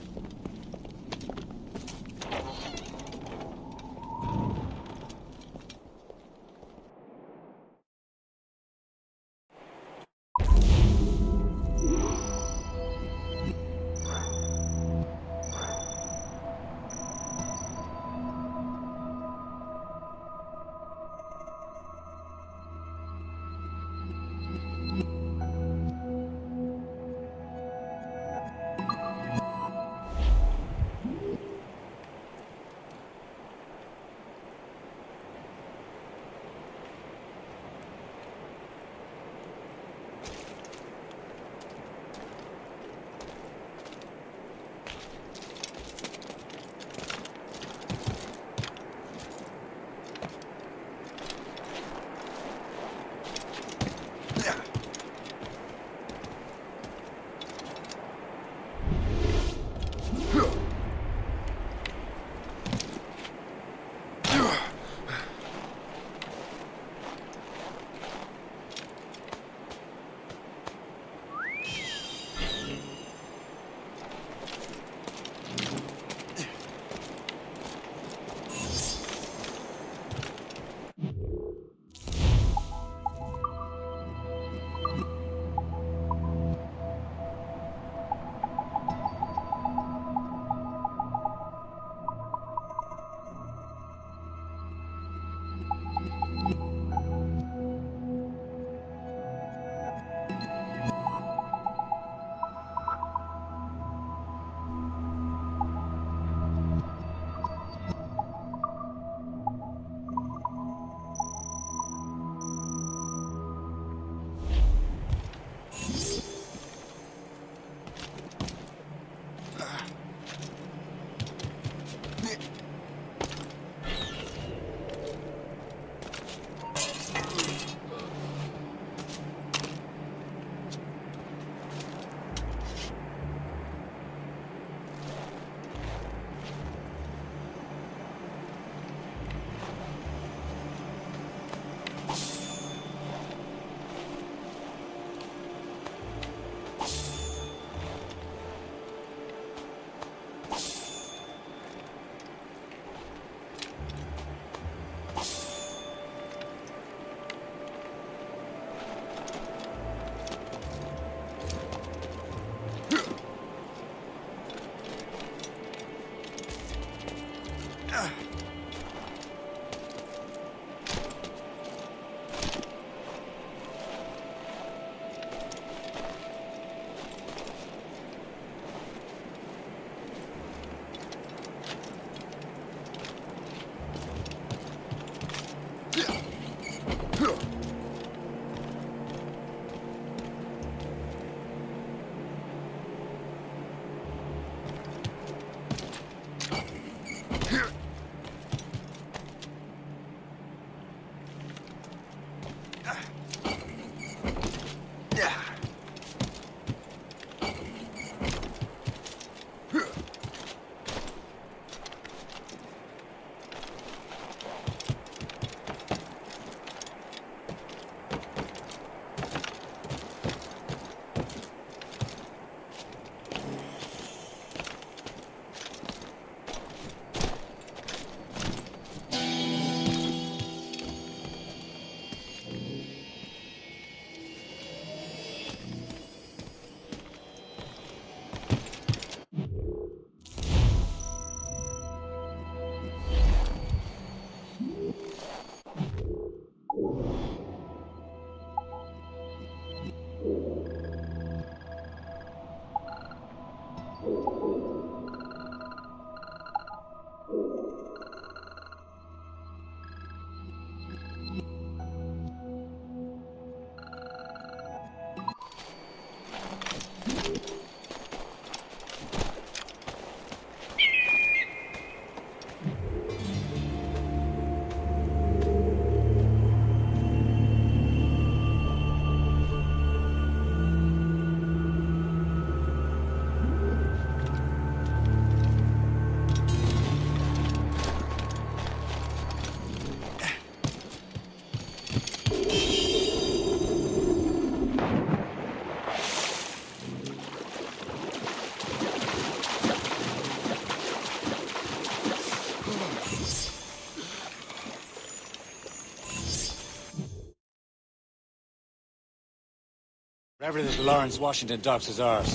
Everything that Lawrence Washington docks is ours.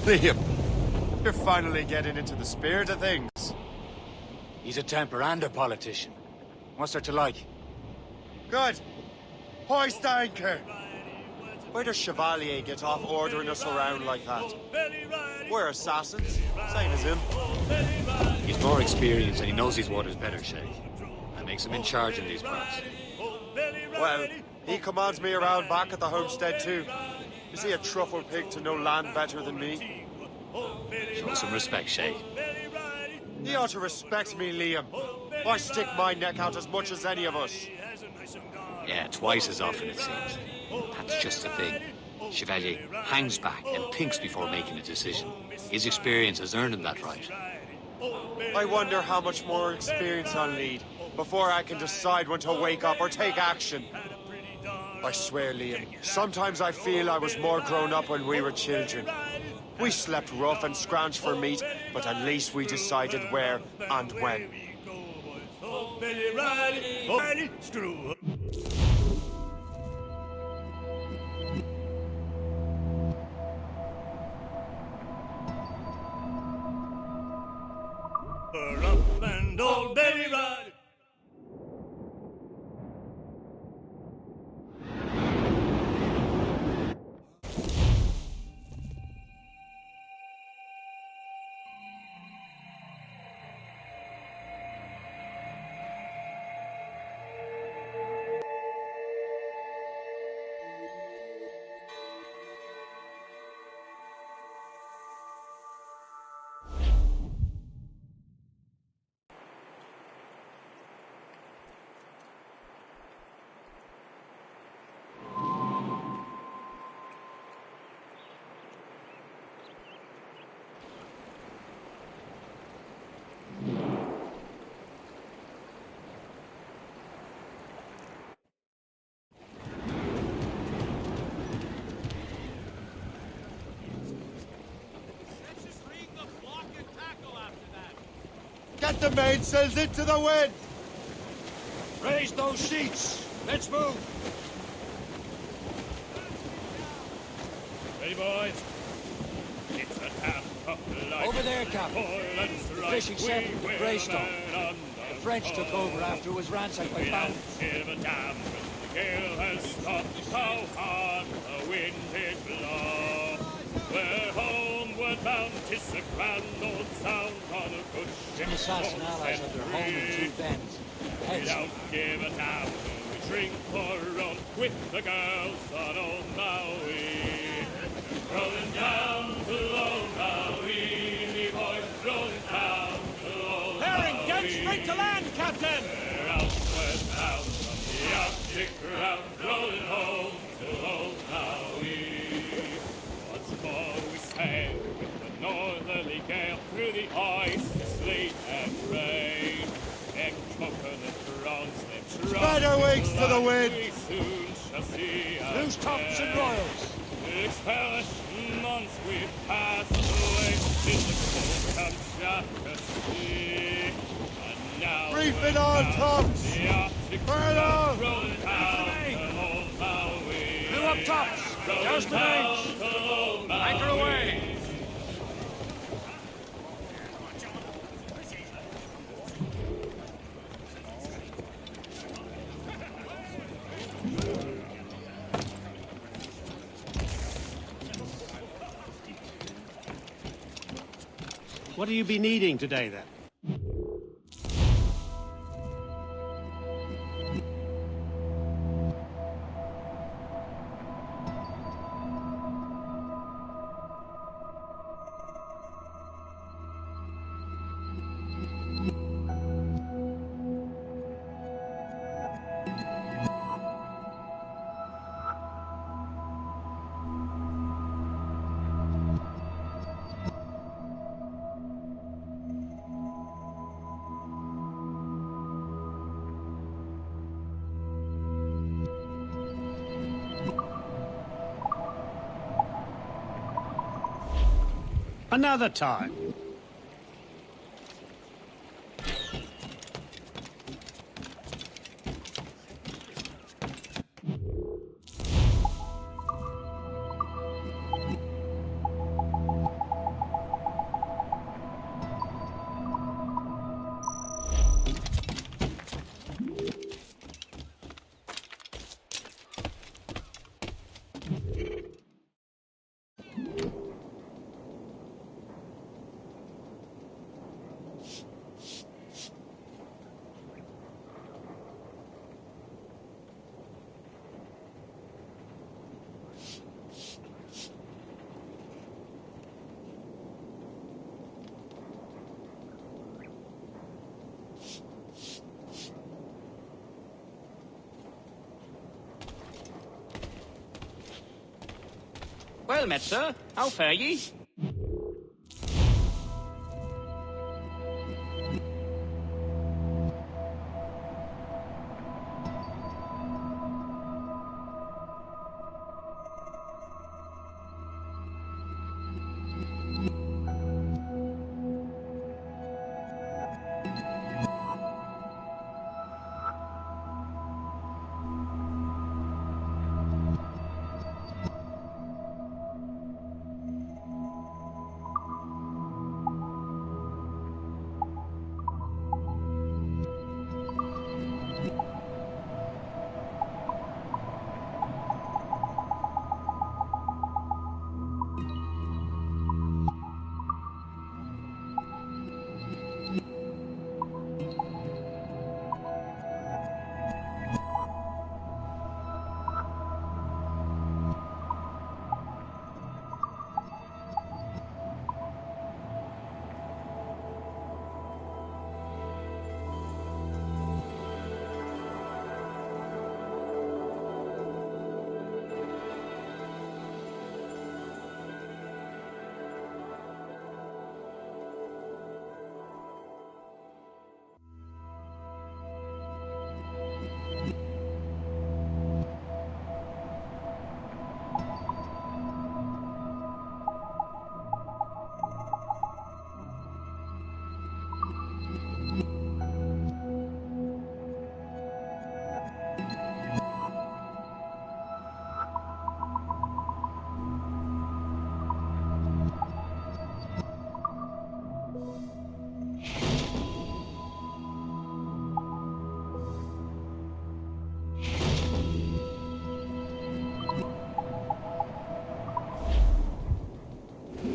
Liam, you're finally getting into the spirit of things. He's a Templar and a politician. What's there to like? Good. Hoist anchor. Where does Chevalier get off ordering us around like that? We're assassins, same as him. He's more experienced and he knows these waters better, Shay. That makes him in charge in these parts. Well, he commands me around back at the homestead too. Is he a truffle pig to know land better than me? Show some respect, Shay. He ought to respect me, Liam. I stick my neck out as much as any of us. Yeah, twice as often it seems. That's just the thing. Chevalier hangs back and thinks before making a decision. His experience has earned him that right. I wonder how much more experience I'll need before I can decide when to wake up or take action. I swear, Liam, sometimes I feel I was more grown up when we were children. We slept rough and scrounged for meat, but at least we decided where and when. Up and old Betty Riley. Get the mainsails into the wind! Raise those sheets! Let's move! Ready, boys? It's a damn tough life. Over there, Captain. The fishing settled with Greystone. The French took over after it was ransacked by bandits. Give a damn when the gale has stopped. How hard the wind did blow. We're homeward bound, 'tis a grand old sound on a good ship. Jim Assassin allies have their home in two bends. We don't give a damn when we drink or run with the girls on old Maui. Rolling down to old Maui, boys, rolling down to old Herring, Maui. get straight to land, Captain! We're outward bound from the Arctic ground, rolling home to old Maui. Once more we sail with the northerly gale through the ice, sleet and rain. Neck coconut fronds, them Spread our wings to the wind! we soon shall see Loose tops and royals! 6 hellish months we've passed away in the cold Kamchatka Sea. And now Reef it we're on, down tops! the Arctic Further! rolling down to old Maui. Blew up tops! Douse the mains! Anchor away! What will you be needing today, then? Another time. Well met, sir. How fare ye?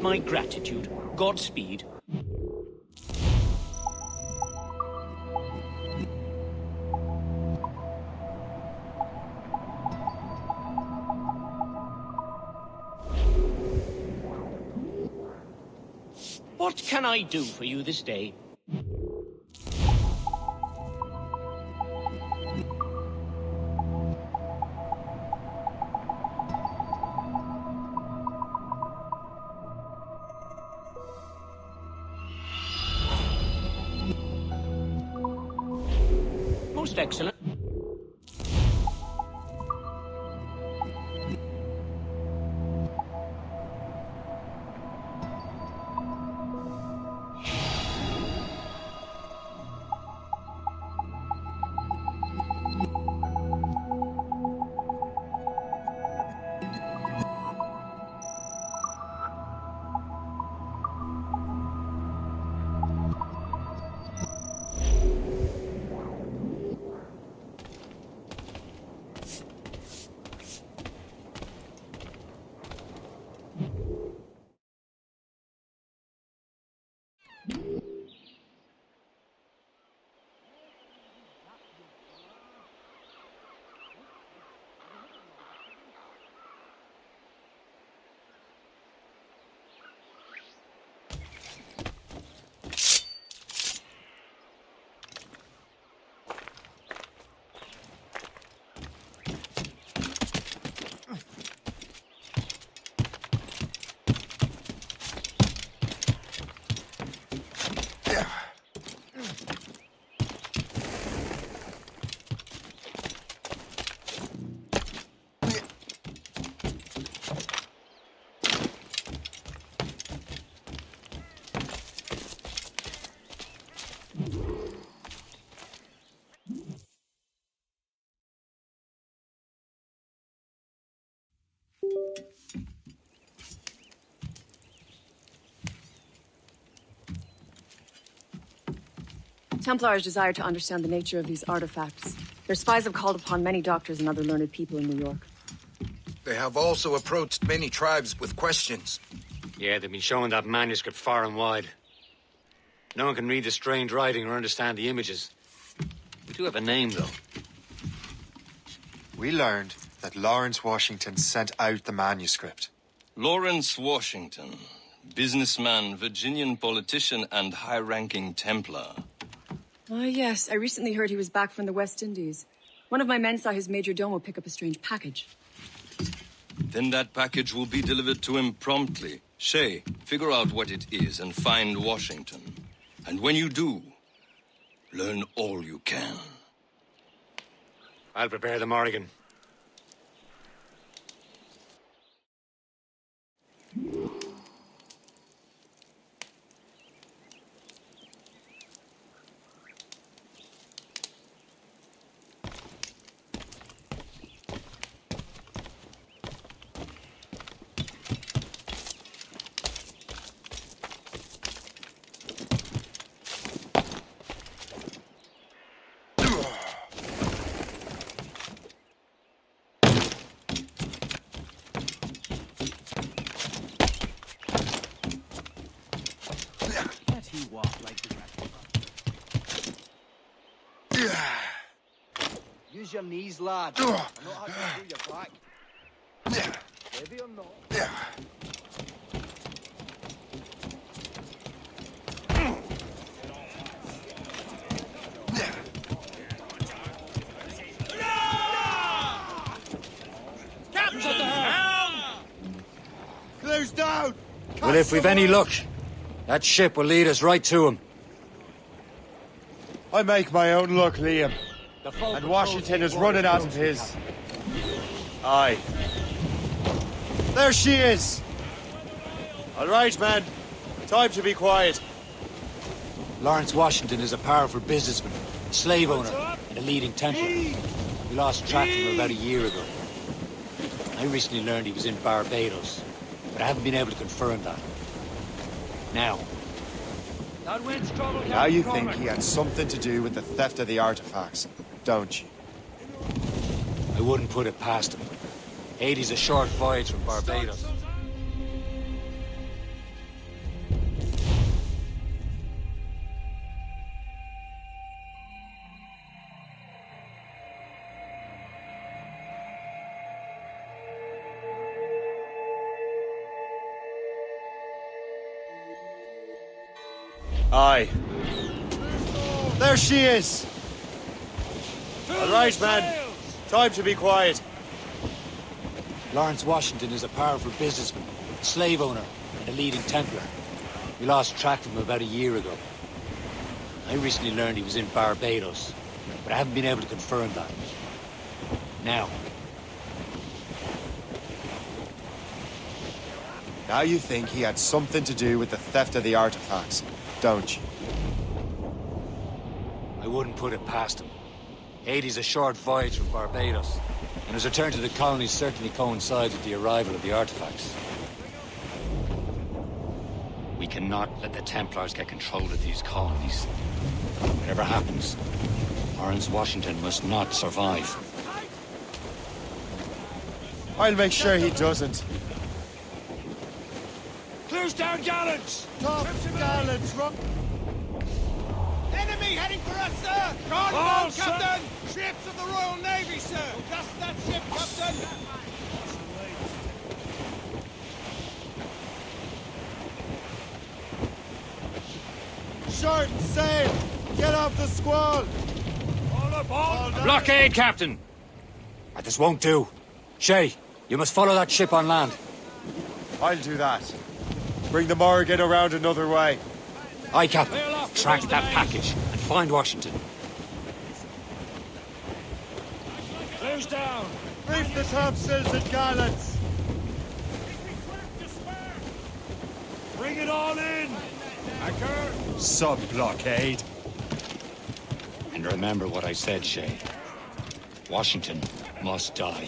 My gratitude. Godspeed. What can I do for you this day? Most excellent. Templars desire to understand the nature of these artifacts. Their spies have called upon many doctors and other learned people in New York. They have also approached many tribes with questions. Yeah, they've been showing that manuscript far and wide. No one can read the strange writing or understand the images. We do have a name, though. We learned that Lawrence Washington sent out the manuscript. Lawrence Washington, businessman, Virginian politician, and high-ranking Templar. Ah, yes. I recently heard he was back from the West Indies. One of my men saw his major domo pick up a strange package. Then that package will be delivered to him promptly. Shay, figure out what it is and find Washington. And when you do, learn all you can. I'll prepare the Morrigan. Use your knees, lad. I'm not having to do your back. Heavy or not? Captain's at the helm! Close down! Well, if we've any luck, that ship will lead us right to him. I make my own luck, Liam. And Washington is running out of his. Aye. There she is! All right, man. Time to be quiet. Lawrence Washington is a powerful businessman, a slave owner, and a leading Templar. We lost track of him about a year ago. I recently learned he was in Barbados, but I haven't been able to confirm that. Now Now you think he had something to do with the theft of the artifacts, don't you? I wouldn't put it past him. Haiti's a short voyage from Barbados. Aye. There she is! All right, man. Time to be quiet. Lawrence Washington is a powerful businessman, a slave owner, and a leading Templar. We lost track of him about a year ago. I recently learned he was in Barbados, but I haven't been able to confirm that. Now you think he had something to do with the theft of the artifacts, don't you? I wouldn't put it past him. Haiti's a short voyage from Barbados, and his return to the colonies certainly coincides with the arrival of the artifacts. We cannot let the Templars get control of these colonies. Whatever happens, Lawrence Washington must not survive. I'll make sure he doesn't. Close down gallants! Top gallants, run! Enemy heading for us, sir! Gone, All gone, Captain! Ships of the Royal Navy, sir! Just that ship, Captain! Short sail! Get off the squall! All aboard! A blockade, Captain! This won't do. Shay, you must follow that ship on land. I'll do that. Bring the Morrigan around another way. Aye, Captain. Track that package and find Washington. Close down! Reef the topsails and gallants! Bring it all in! Anchor! Sub-blockade. And remember what I said, Shay. Washington must die.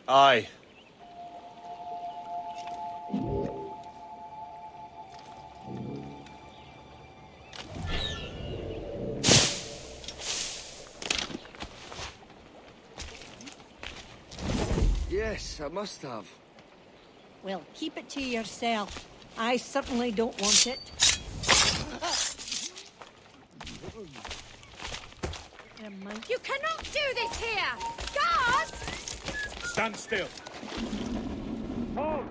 Aye. Yes, I must have. Well, keep it to yourself. I certainly don't want it. You cannot do this here! Guards! Stand still. Hold!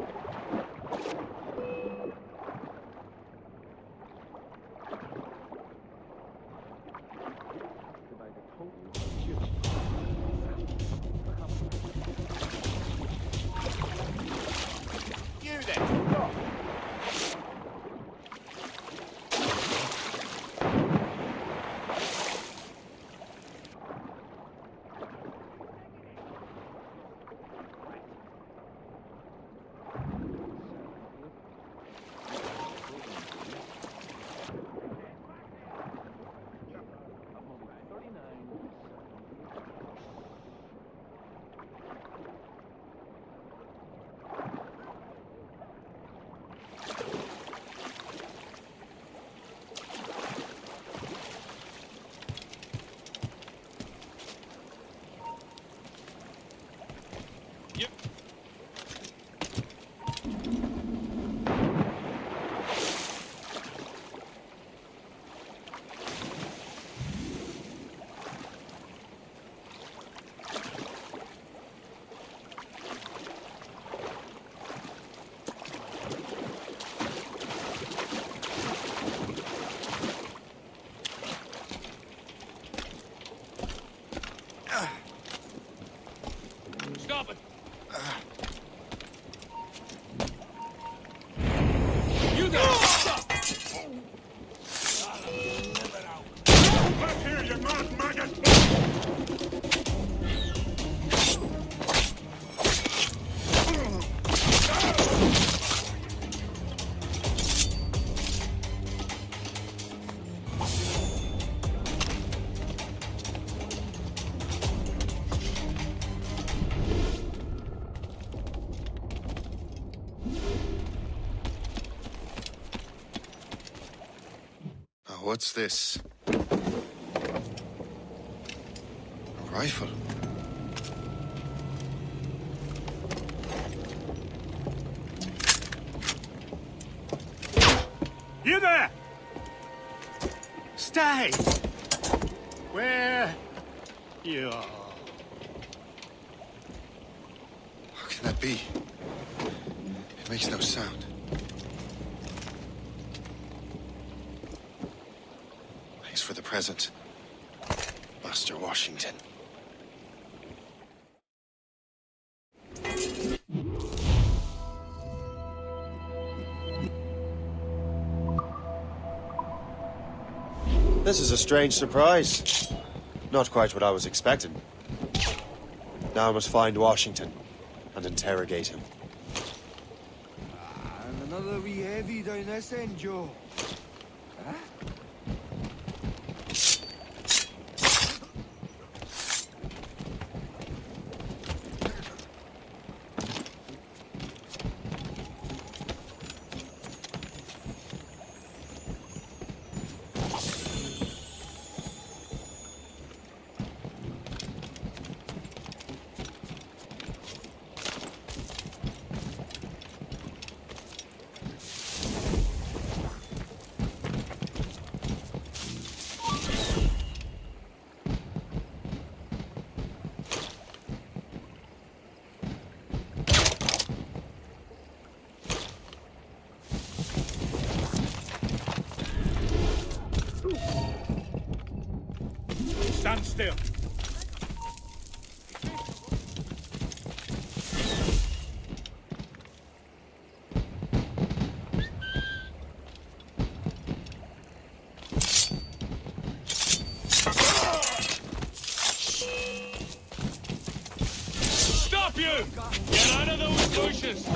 You then, stop. Stop it! You there! Stop! Back here, you mad maggot! What's this? A rifle. You there! Stay! Where you are? How can that be? It makes no sound. Thanks for the present, Master Washington. This is a strange surprise. Not quite what I was expecting. Now I must find Washington and interrogate him. And another wee heavy down this end, Joe. Huh? Stand still. Stop help you! Get out of those bushes!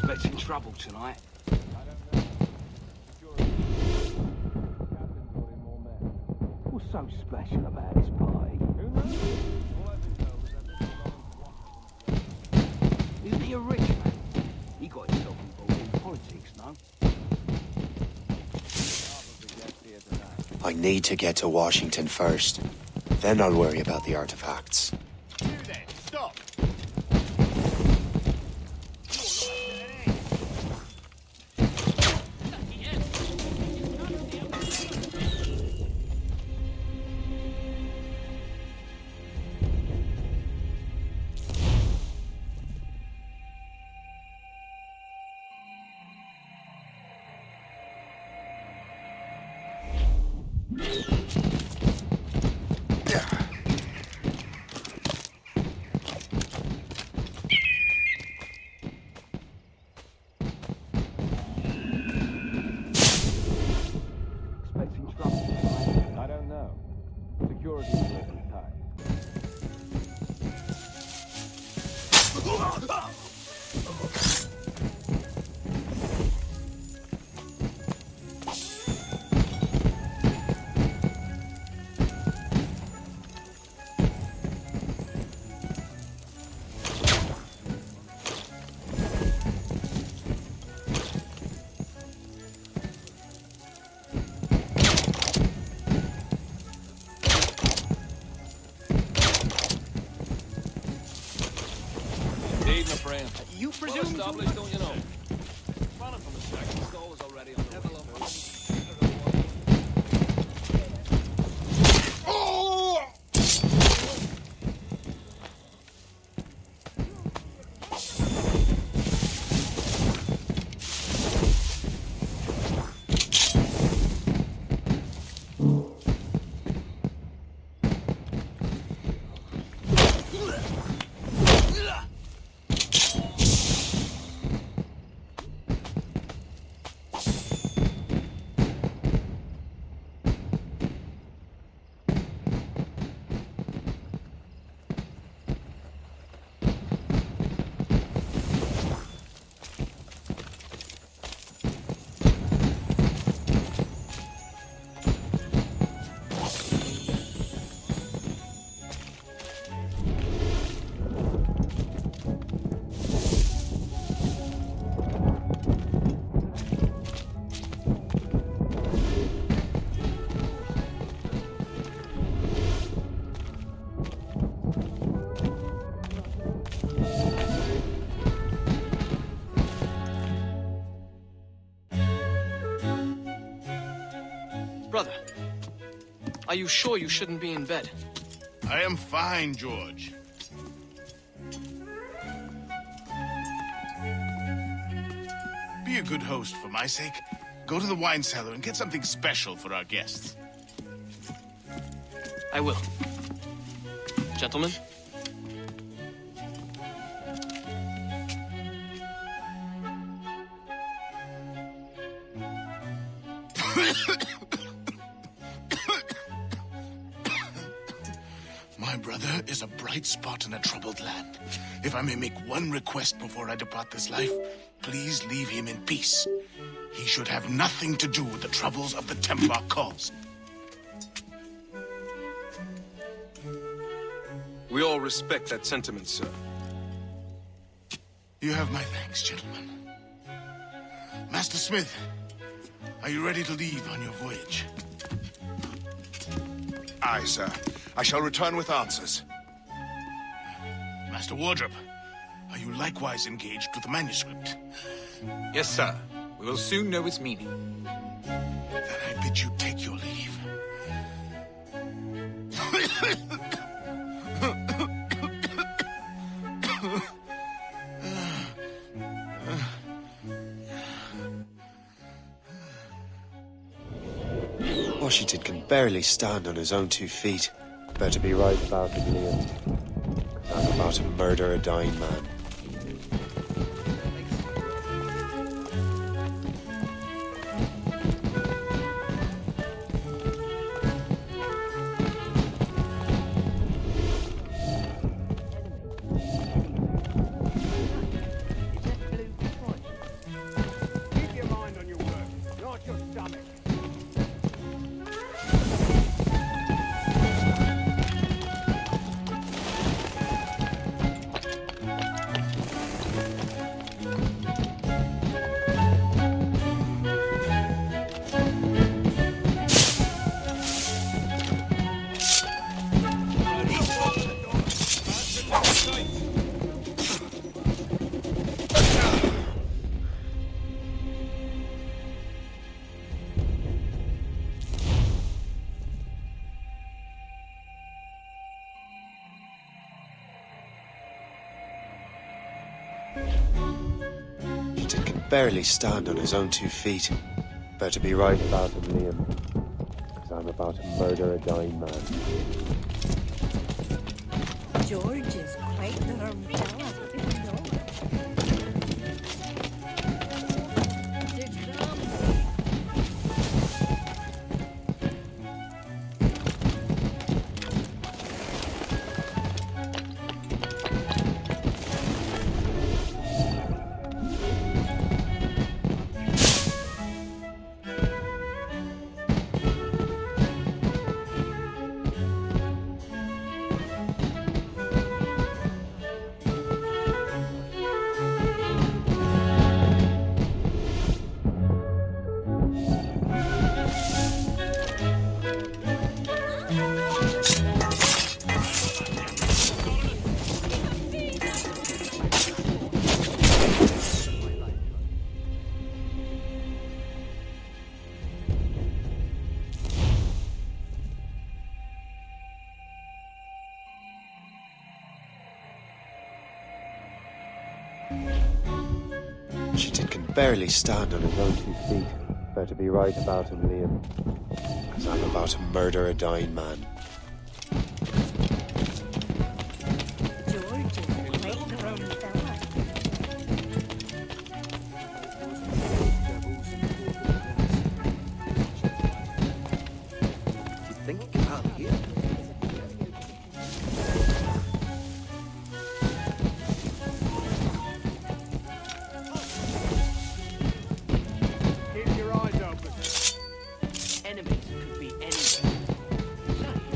Expecting trouble tonight. What's so special about this party? Isn't he a rich man? He got himself involved in politics, no? I need to get to Washington first. Then I'll worry about the artifacts. You then, stop! You presume established, don't you know? Running from the second stall is already on the level of Are you sure you shouldn't be in bed? I am fine, George. Be a good host for my sake. Go to the wine cellar and get something special for our guests. I will. Gentlemen? My brother is a bright spot in a troubled land. If I may make one request before I depart this life, please leave him in peace. He should have nothing to do with the troubles of the Templar cause. We all respect that sentiment, sir. You have my thanks, gentlemen. Master Smith, are you ready to leave on your voyage? Aye, sir. I shall return with answers. Master Wardrop, are you likewise engaged with the manuscript? Yes, sir. We will soon know its meaning. Then I bid you take your leave. Washington can barely stand on his own 2 feet. Better be right about it, Liam. 'Cause I'm about to murder a dying man. Keep your mind on your work, not your stomach. Washington can barely stand on his own 2 feet. Better be right about him, Liam. 'Cause I'm about to murder a dying man. George is quite the umbrella. Washington can barely stand on his own 2 feet. Better be right about him, Liam. 'Cause I'm about to murder a dying man. George is quite the umbrella. You think you can hardly hear? Keep your eyes open. Enemies could be anywhere. Say,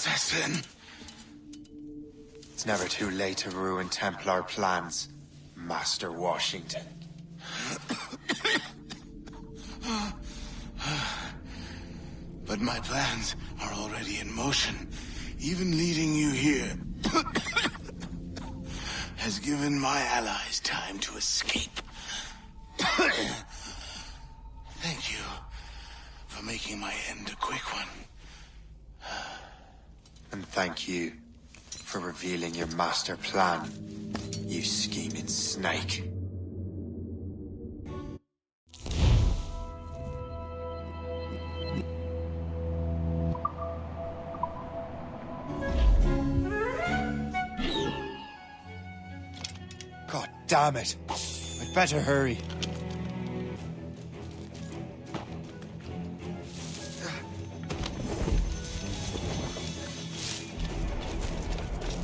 assassin. It's never too late to ruin Templar plans, Master Washington. But my plans are already in motion. Even leading you here has given my allies time to escape. Thank you for making my end a quick one. And thank you for revealing your master plan, you scheming snake. God damn it! I'd better hurry.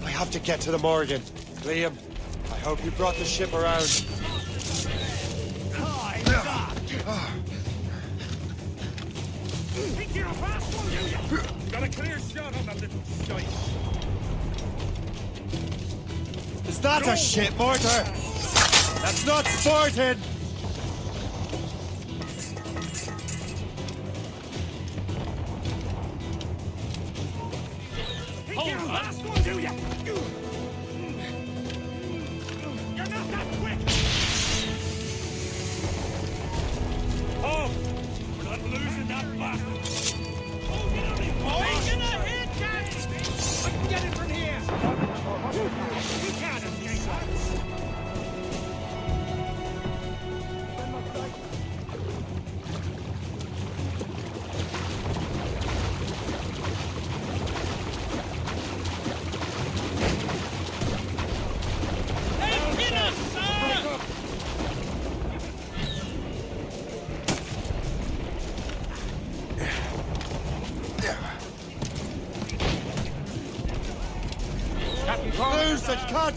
I have to get to the Morgan. Liam, I hope you brought the ship around. Think you're a fast one, do you? Got a clear shot on that little shite. Is that a ship mortar? That's not sporting! Think you're a fast one, do you? You're not that quick! Oh! We're not losing that bastard! Oh, get on him, boys! Get ahead, guys! I can get it from here! We can't escape that! Loose and cut!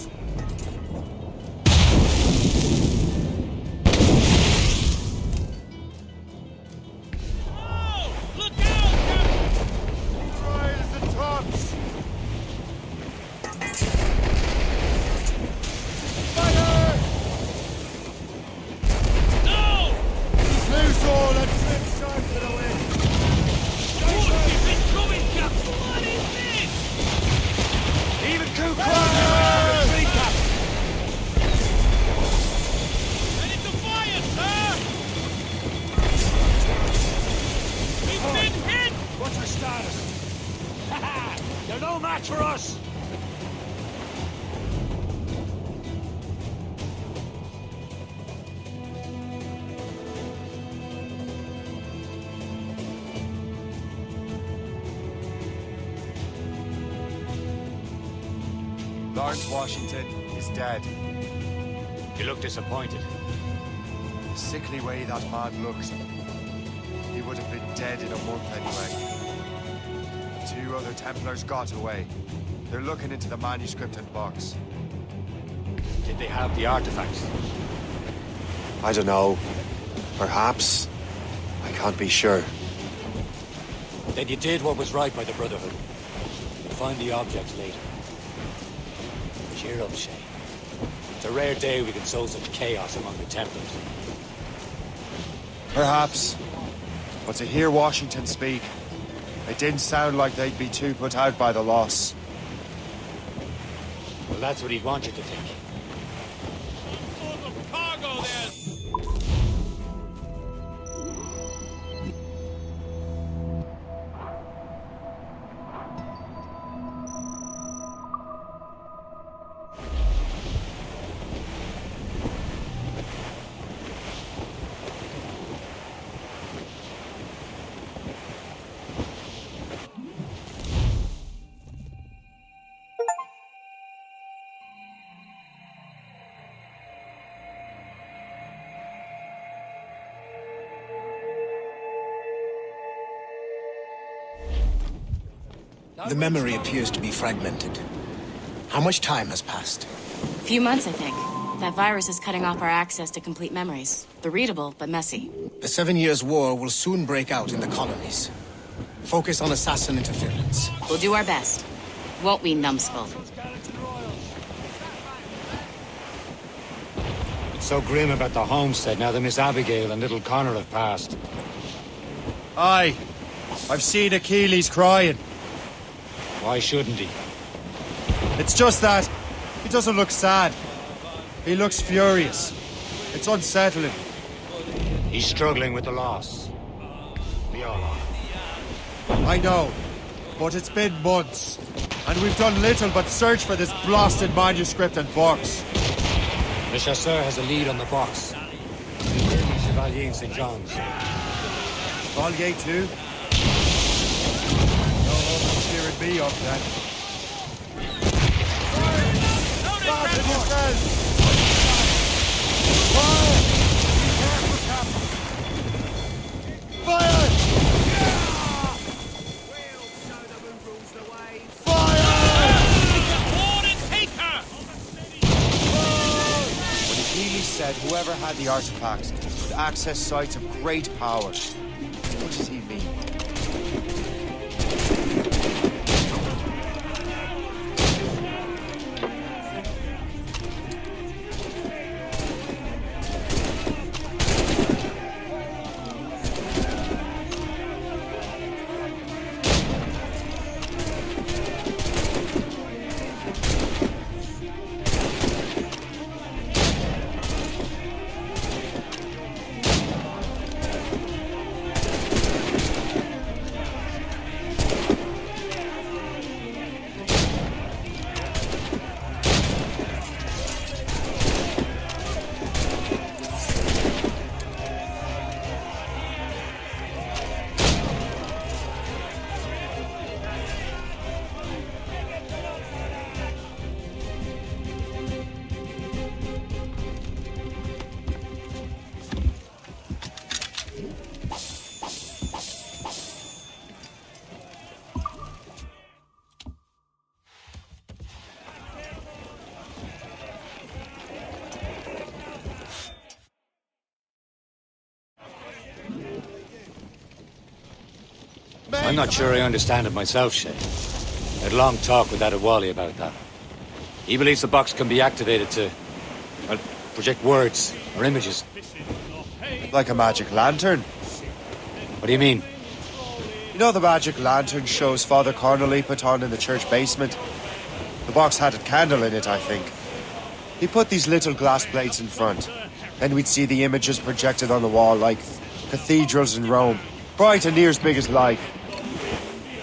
Right as the tops! Fire! No! Loose all and trim sharp to the wind! Keep it coming, Captain! What is this? Even coup Ready to fire, sir! We've been hit! What's our status? Ha-ha! They're no match for us! Lawrence Washington is dead. You look disappointed. The sickly way that man looks, he would have been dead in a month anyway. Two other Templars got away. They're looking into the manuscript and box. Did they have the artifacts? I don't know. Perhaps. I can't be sure. Then you did what was right by the Brotherhood. You'll find the objects later. Cheer up, Shay. It's a rare day we can sow such chaos among the Templars. Perhaps. But to hear Washington speak, it didn't sound like they'd be too put out by the loss. Well, that's what he'd want you to think. Sort of cargo then! The memory appears to be fragmented. How much time has passed? A few months, I think. That virus is cutting off our access to complete memories. They're readable, but messy. The 7 Years' War will soon break out in the colonies. Focus on assassin interference. We'll do our best. Won't we, numbskull? It's so grim about the homestead now that Miss Abigail and little Connor have passed. Aye. I've seen Achilles crying. Why shouldn't he? It's just that he doesn't look sad. He looks furious. It's unsettling. He's struggling with the loss. We all are. I know, but it's been months, and we've done little but search for this blasted manuscript and box. Le Chasseur has a lead on the box. Chevalier in St. John's. Chevalier too? No hope of cheering me up then. Fire! When Achilles said whoever had the artifact would access sites of great power, what does he mean? I'm not sure I understand it myself, Shay. I had a long talk with that Wally about that. He believes the box can be activated to, well, project words or images. Like a magic lantern? What do you mean? You know the magic lantern shows Father Connolly put on in the church basement? The box had a candle in it, I think. He put these little glass plates in front. Then we'd see the images projected on the wall like cathedrals in Rome. Bright and near as big as life.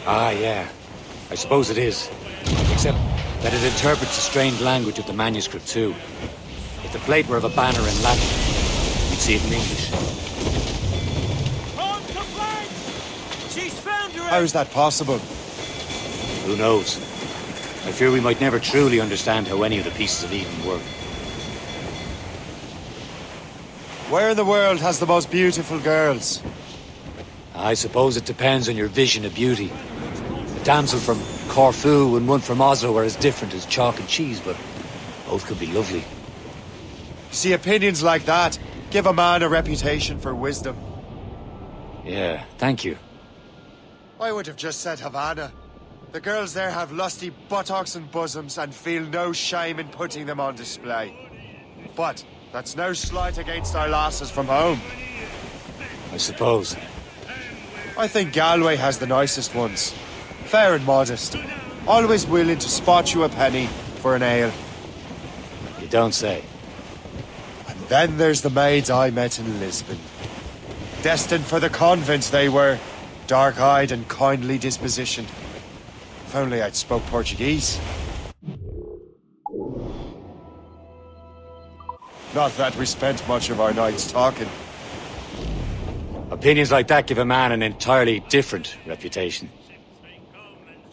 Ah, yeah. I suppose it is. Except that it interprets the strained language of the manuscript, too. If the plate were of a banner in Latin, you'd see it in English. How is that possible? Who knows? I fear we might never truly understand how any of the pieces of Eden work. Where in the world has the most beautiful girls? I suppose it depends on your vision of beauty. A damsel from Corfu and one from Oslo are as different as chalk and cheese, but both could be lovely. See, opinions like that give a man a reputation for wisdom. Yeah, thank you. I would have just said Havana. The girls there have lusty buttocks and bosoms and feel no shame in putting them on display. But that's no slight against our lasses from home. I suppose. I think Galway has the nicest ones. Fair and modest. Always willing to spot you a penny for an ale. You don't say. And then there's the maids I met in Lisbon. Destined for the convent they were. Dark-eyed and kindly dispositioned. If only I'd spoke Portuguese. Not that we spent much of our nights talking. Opinions like that give a man an entirely different reputation.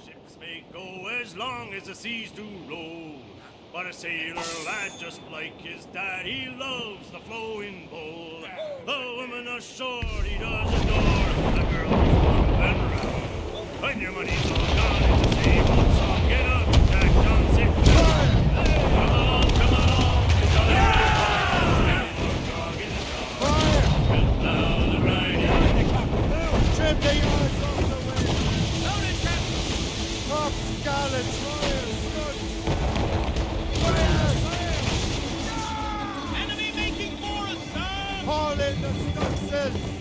Ships may go as long as the seas do roll. But a sailor lad just like his dad, he loves the flowing bowl. The woman ashore he does adore, the girl who's bumping round. When your money's all gone, it's the same old song. Get up, Jack Johnson. Come along, come along. It's all right. And now the riding. Trim the yards off the wind. Enemy making for us, sir! Haul in the stunsail!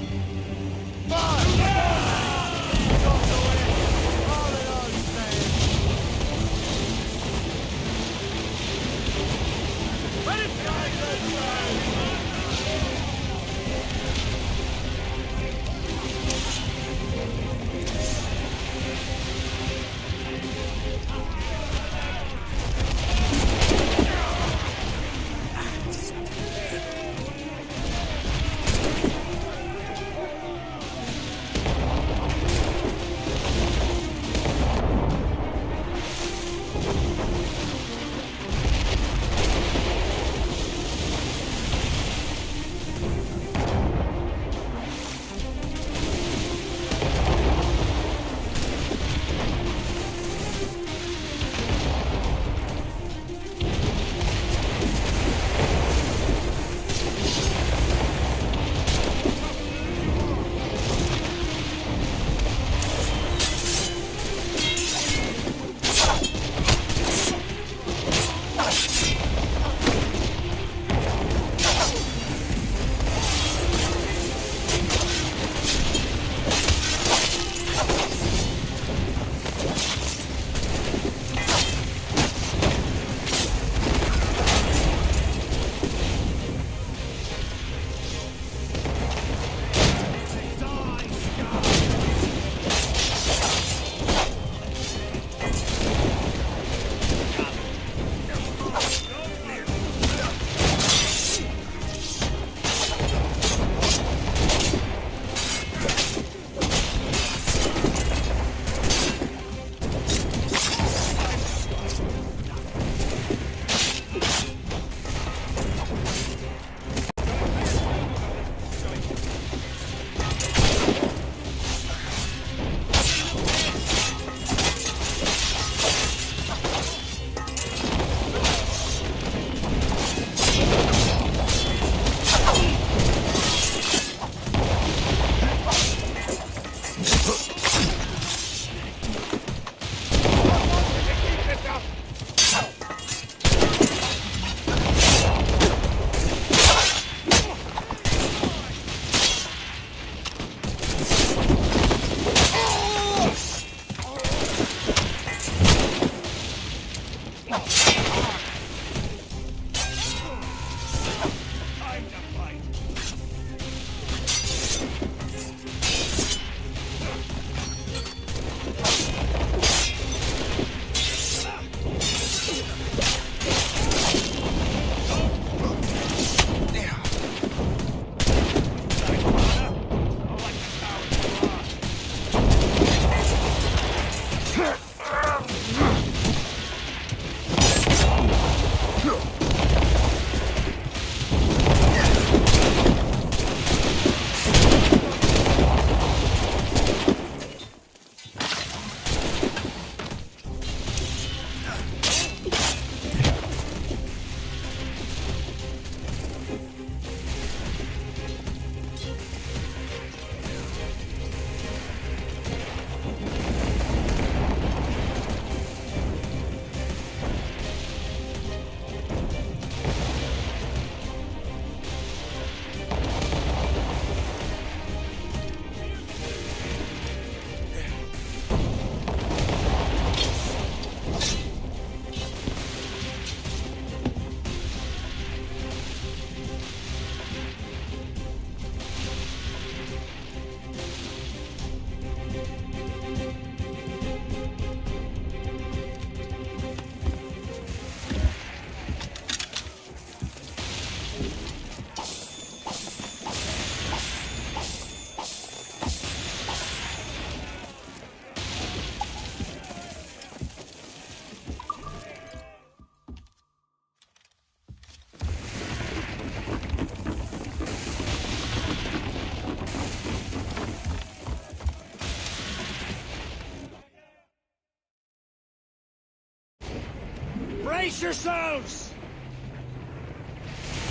Brace yourselves!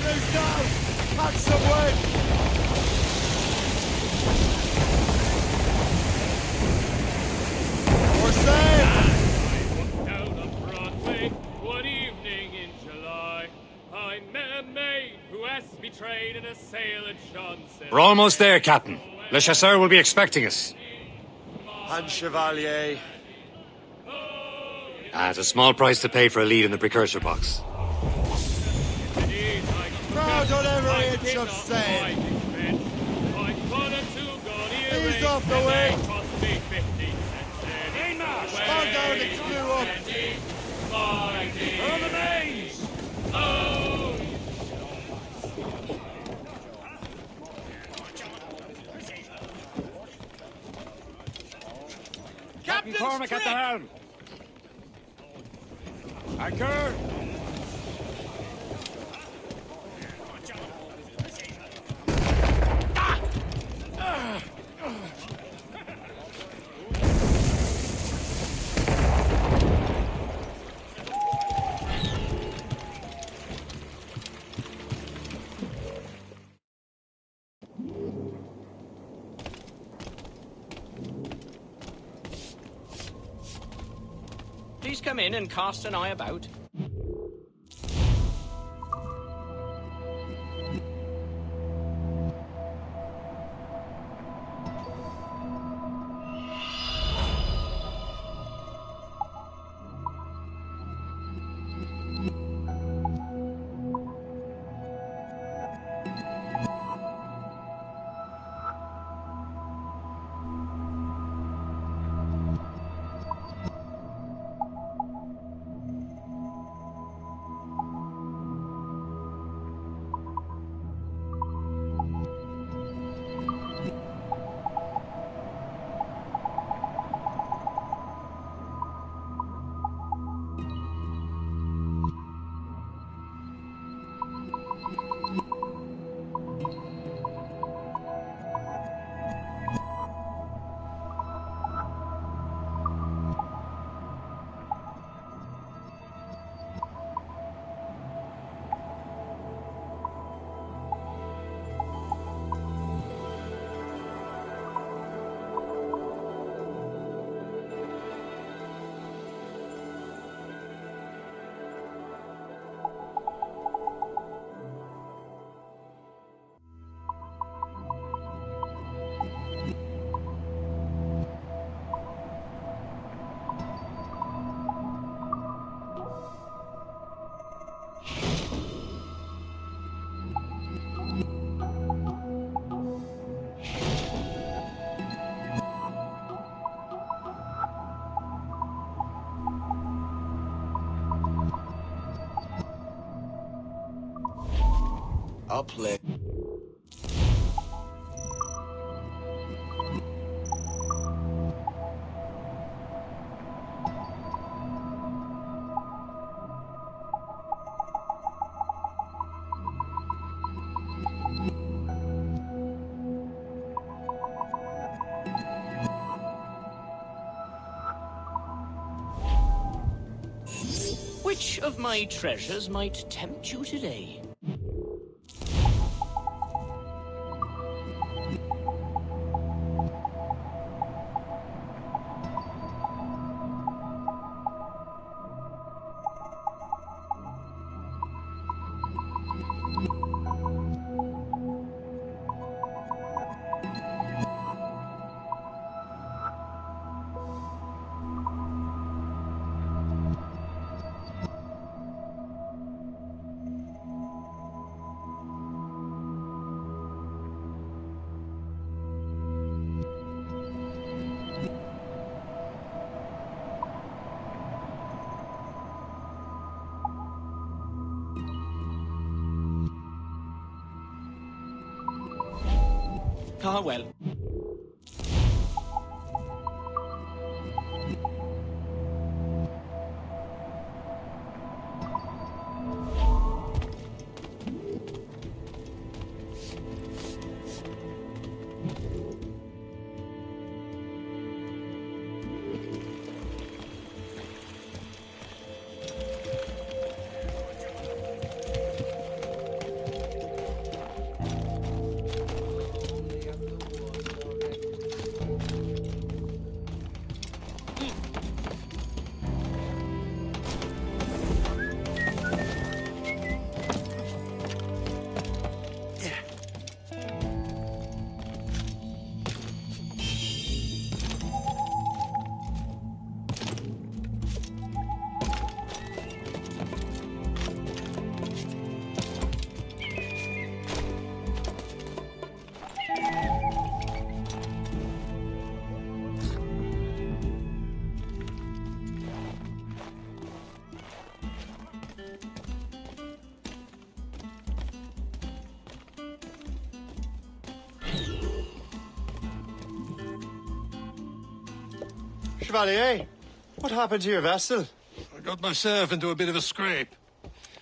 Move down! Catch some wind! We're safe! fine mermaid who has betrayed and assailed Johnson. We're almost there, Captain. Le Chasseur will be expecting us. And Chevalier. It's a small price to pay for a lead in the precursor box. Now don't ever inch of sand. He's off the way. Hold down the screw up. On the mains! Oh! Captain Cormac at the helm. Anchor. Please come in and cast an eye about. I'll play. Which of my treasures might tempt you today? Ah, well. Chevalier. What happened to your vessel? I got myself into a bit of a scrape.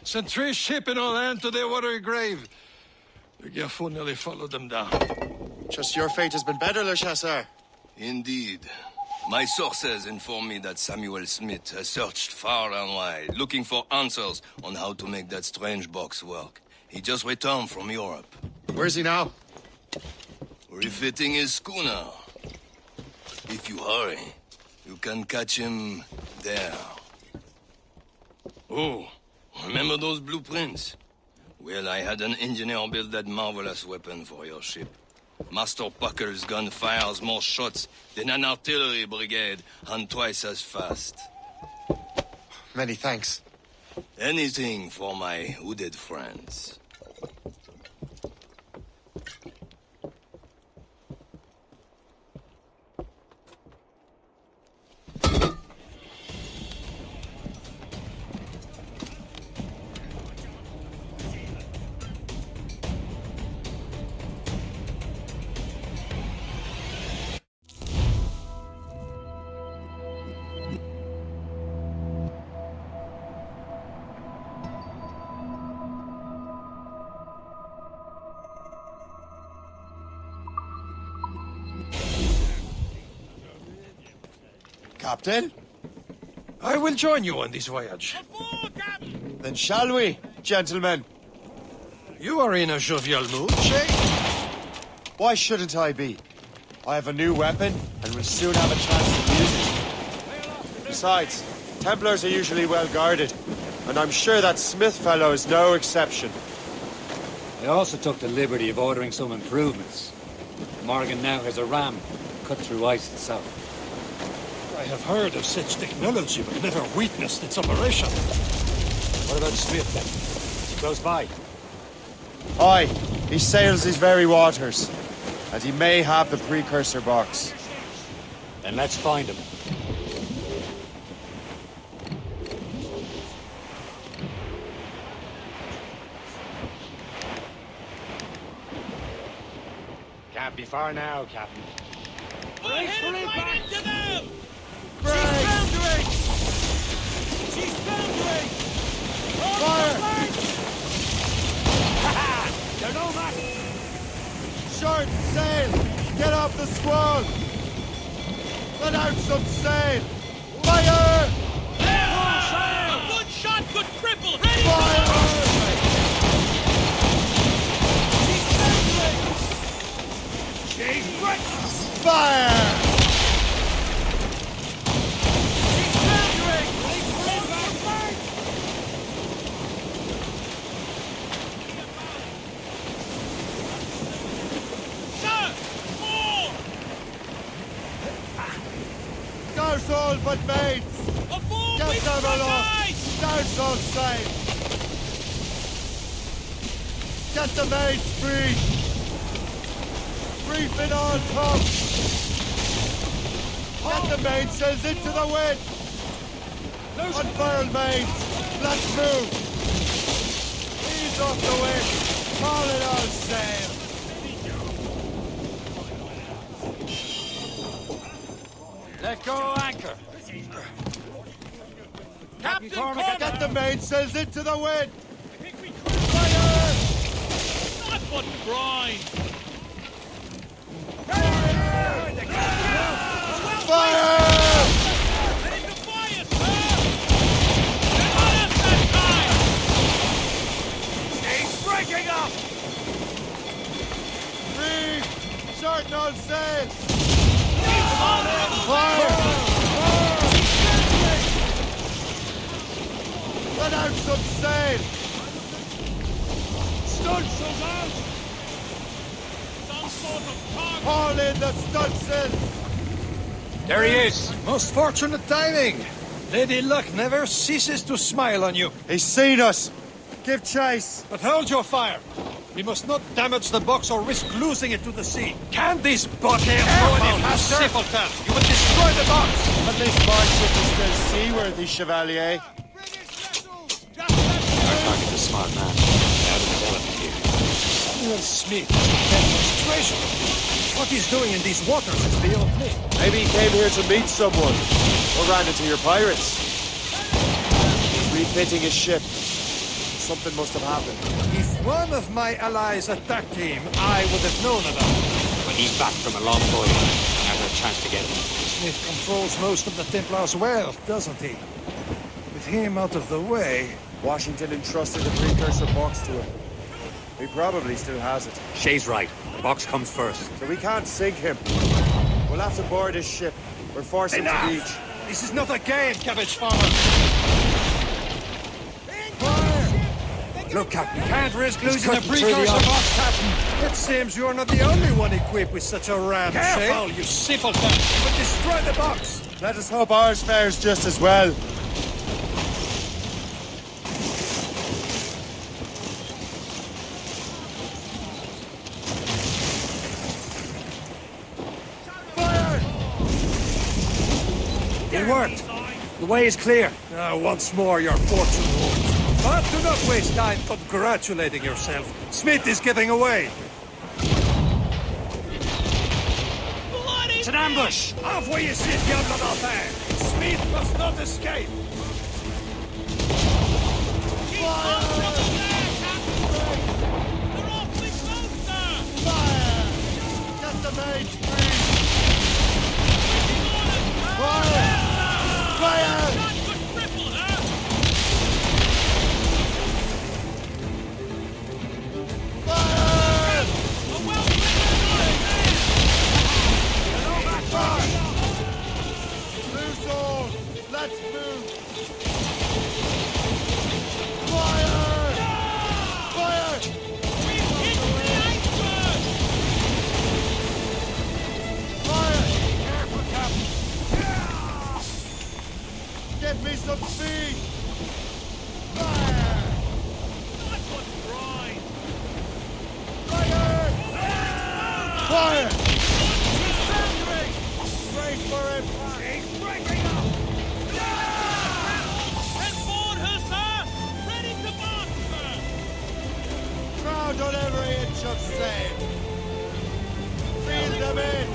Sent 3 ships in all hand to their watery grave. The Garfou nearly followed them down. Just your fate has been better, Le Chasseur. Indeed. My sources inform me that Samuel Smith has searched far and wide, looking for answers on how to make that strange box work. He just returned from Europe. Where's he now? Refitting his schooner. If you hurry, you can catch him there. Oh, remember those blueprints? Well, I had an engineer build that marvelous weapon for your ship. Master Puckle's gun fires more shots than an artillery brigade, and twice as fast. Many thanks. Anything for my hooded friends. Captain? I will join you on this voyage. Then shall we, gentlemen? You are in a jovial mood, Shay? Why shouldn't I be? I have a new weapon, and will soon have a chance to use it. Besides, Templars are usually well guarded, and I'm sure that Smith fellow is no exception. I also took the liberty of ordering some improvements. Morgan now has a ram cut through ice itself. I have heard of such technology, but never witnessed its operation. What about Smith, then? Is he close by? Aye, he sails these very waters, and he may have the precursor box. Then let's find him. Can't be far now, Captain. Brace for impact! To them! Break! She's foundering! She's foundering! Fire! They're no match! Short sail! Get off the squall! Let out some sail! Fire! A good shot could cripple! Ready! Fire! She's foundering! She's breaking! Fire! Douse all but mates! Get them aloft! Douse all sail! Get the mates free! Reef it on top! Get the mainsails into the wind! Unfurl mates! Let's move! Ease off the wind! Call it on sail! Let go anchor. Captain Cormac! Get the mainsails into the wind! Fire! Not but grind! Fire! Ready to fire, sir! They're on us that time! She's breaking up! Reef! Short no sail! Fire! Let out some sail! Stunsails out! Some sort of target! Haul in the stunsail! There he is! Most fortunate timing! Lady Luck never ceases to smile on you. He's seen us! Give chase! But hold your fire! We must not damage the box or risk losing it to the sea. Can this bucket go any faster? Simpleton! You will destroy the box! At least my ship is still seaworthy, Chevalier. Our target is a smart man. Now the development here. Smith is the Templar's treasure. What he's doing in these waters is beyond me. Maybe he came here to meet someone. Or ran into your pirates. He's refitting his ship. Something must have happened. If one of my allies attacked him, I would have known about it. But he's back from a long voyage. Never a chance to get him. Smith controls most of the Templar's wealth, doesn't he? With him out of the way... Washington entrusted the precursor box to him. He probably still has it. Shay's right. The box comes first. So we can't sink him. We'll have to board his ship. We're forcing to beach. This is not a game, cabbage farmer! Look, Captain. Can't risk losing a precursor box, Captain! It seems you're not the only one equipped with such a ram, Careful, Shay. You simpleton! You would destroy the box! Let us hope ours fares just as well. It worked. The way is clear. Once more, your fortune holds. But do not waste time congratulating yourself. Smith is getting away. It's an ambush. Off where you sit, you little thing. Smith must not escape. Get the mates, please! Fire! Fire! Loose all! Let's move! Fire! Fire! We've hit the iceberg! Fire! Careful, Captain! Get me some speed! Fire! That was right! Fire! Fire! Brace for impact! He's breaking up! And board her, sir! Ready to board, sir! Crowd on every inch of sail! Reel them in!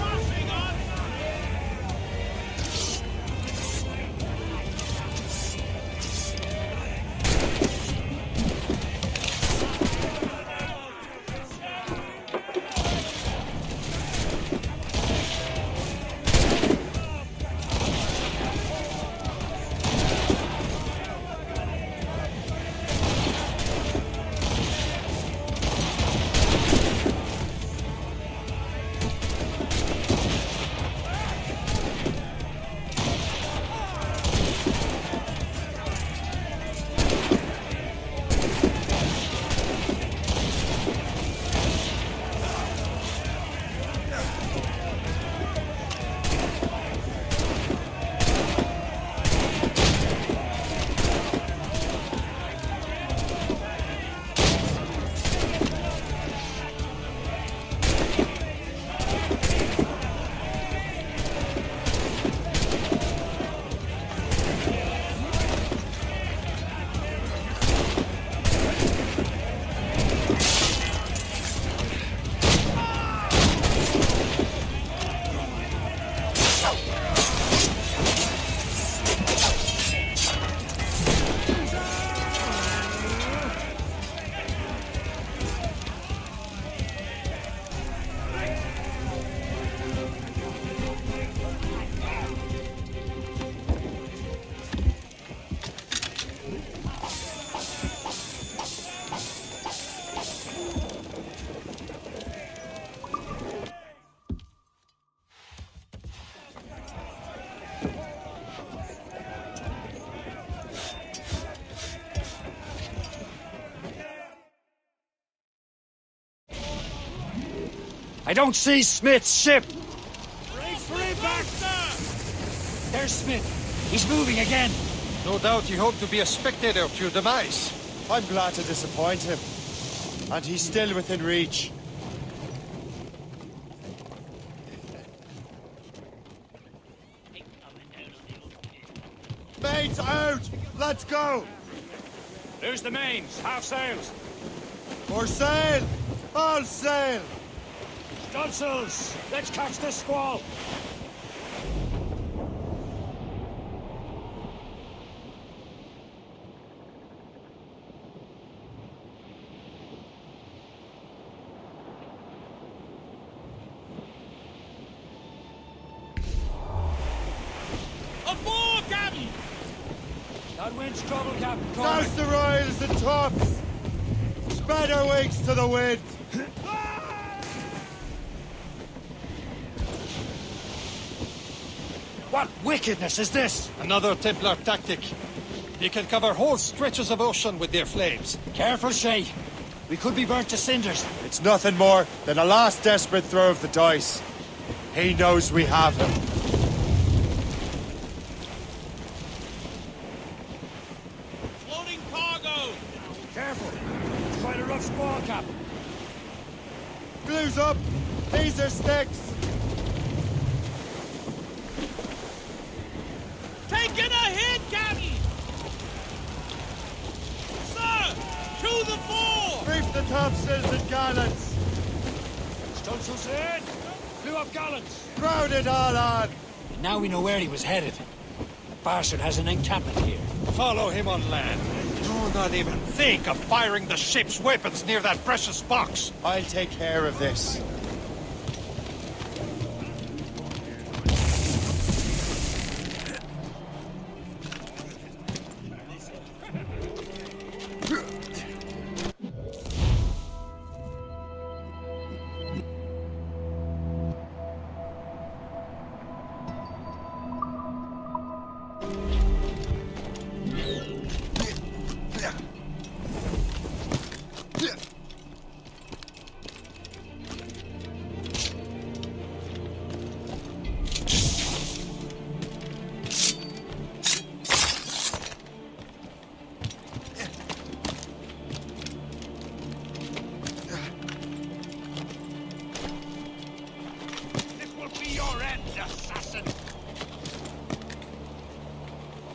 I don't see Smith's ship. Brace for impact, sir! There's Smith. He's moving again. No doubt he hoped to be a spectator to your demise. I'm glad to disappoint him. And he's still within reach. Mates out! Let's go! There's the mains. Half sails. For sail! All sail! Stunsels! Let's catch this squall! Aboard, Captain! That wind's trouble, Captain. Douse the royals and tops! Spread our wings to the wind! What wickedness is this? Another Templar tactic. They can cover whole stretches of ocean with their flames. Careful, Shay. We could be burnt to cinders. It's nothing more than a last desperate throw of the dice. He knows we have him. Floating cargo! Careful. It's quite a rough squall, Captain. Glues up! These are sticks! Taking a hit, Captain! Sir! To the fore! Reef the topsails and gallants! Stunsels in! Blew up gallants! Crowd it all on! And now we know where he was headed. The bastard has an encampment here. Follow him on land. Do not even think of firing the ship's weapons near that precious box. I'll take care of this.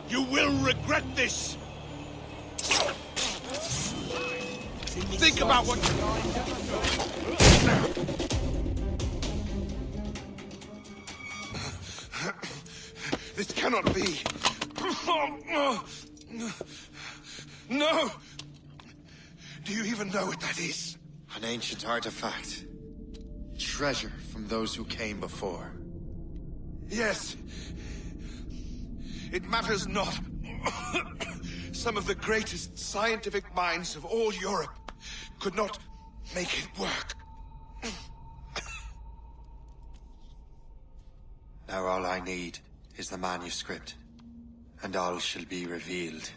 You will regret this! Think about what This cannot be. No! Do you even know what that is? An ancient artifact. Treasure from those who came before. Yes. It matters not. Some of the greatest scientific minds of all Europe could not make it work. Now all I need is the manuscript, and all shall be revealed.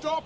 Stop!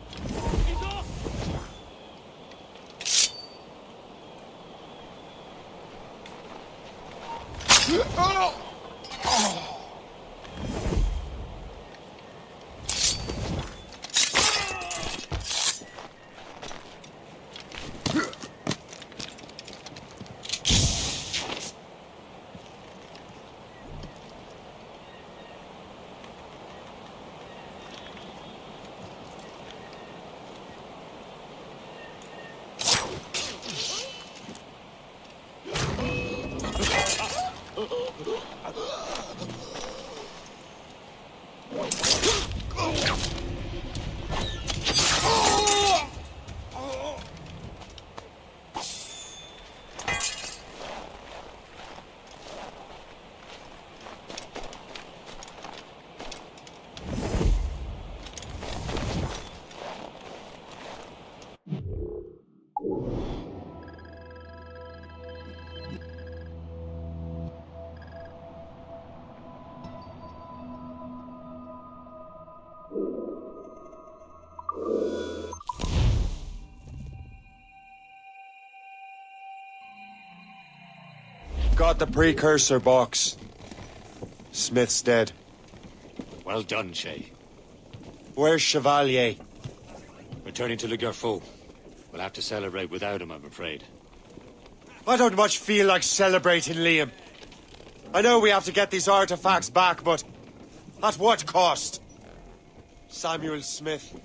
Got the precursor box. Smith's dead. Well done, Shay. Where's Chevalier? Returning to Le Garfou. We'll have to celebrate without him, I'm afraid. I don't much feel like celebrating, Liam. I know we have to get these artifacts back, but at what cost? Samuel Smith.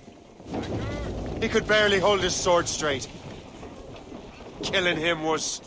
He could barely hold his sword straight. Killing him was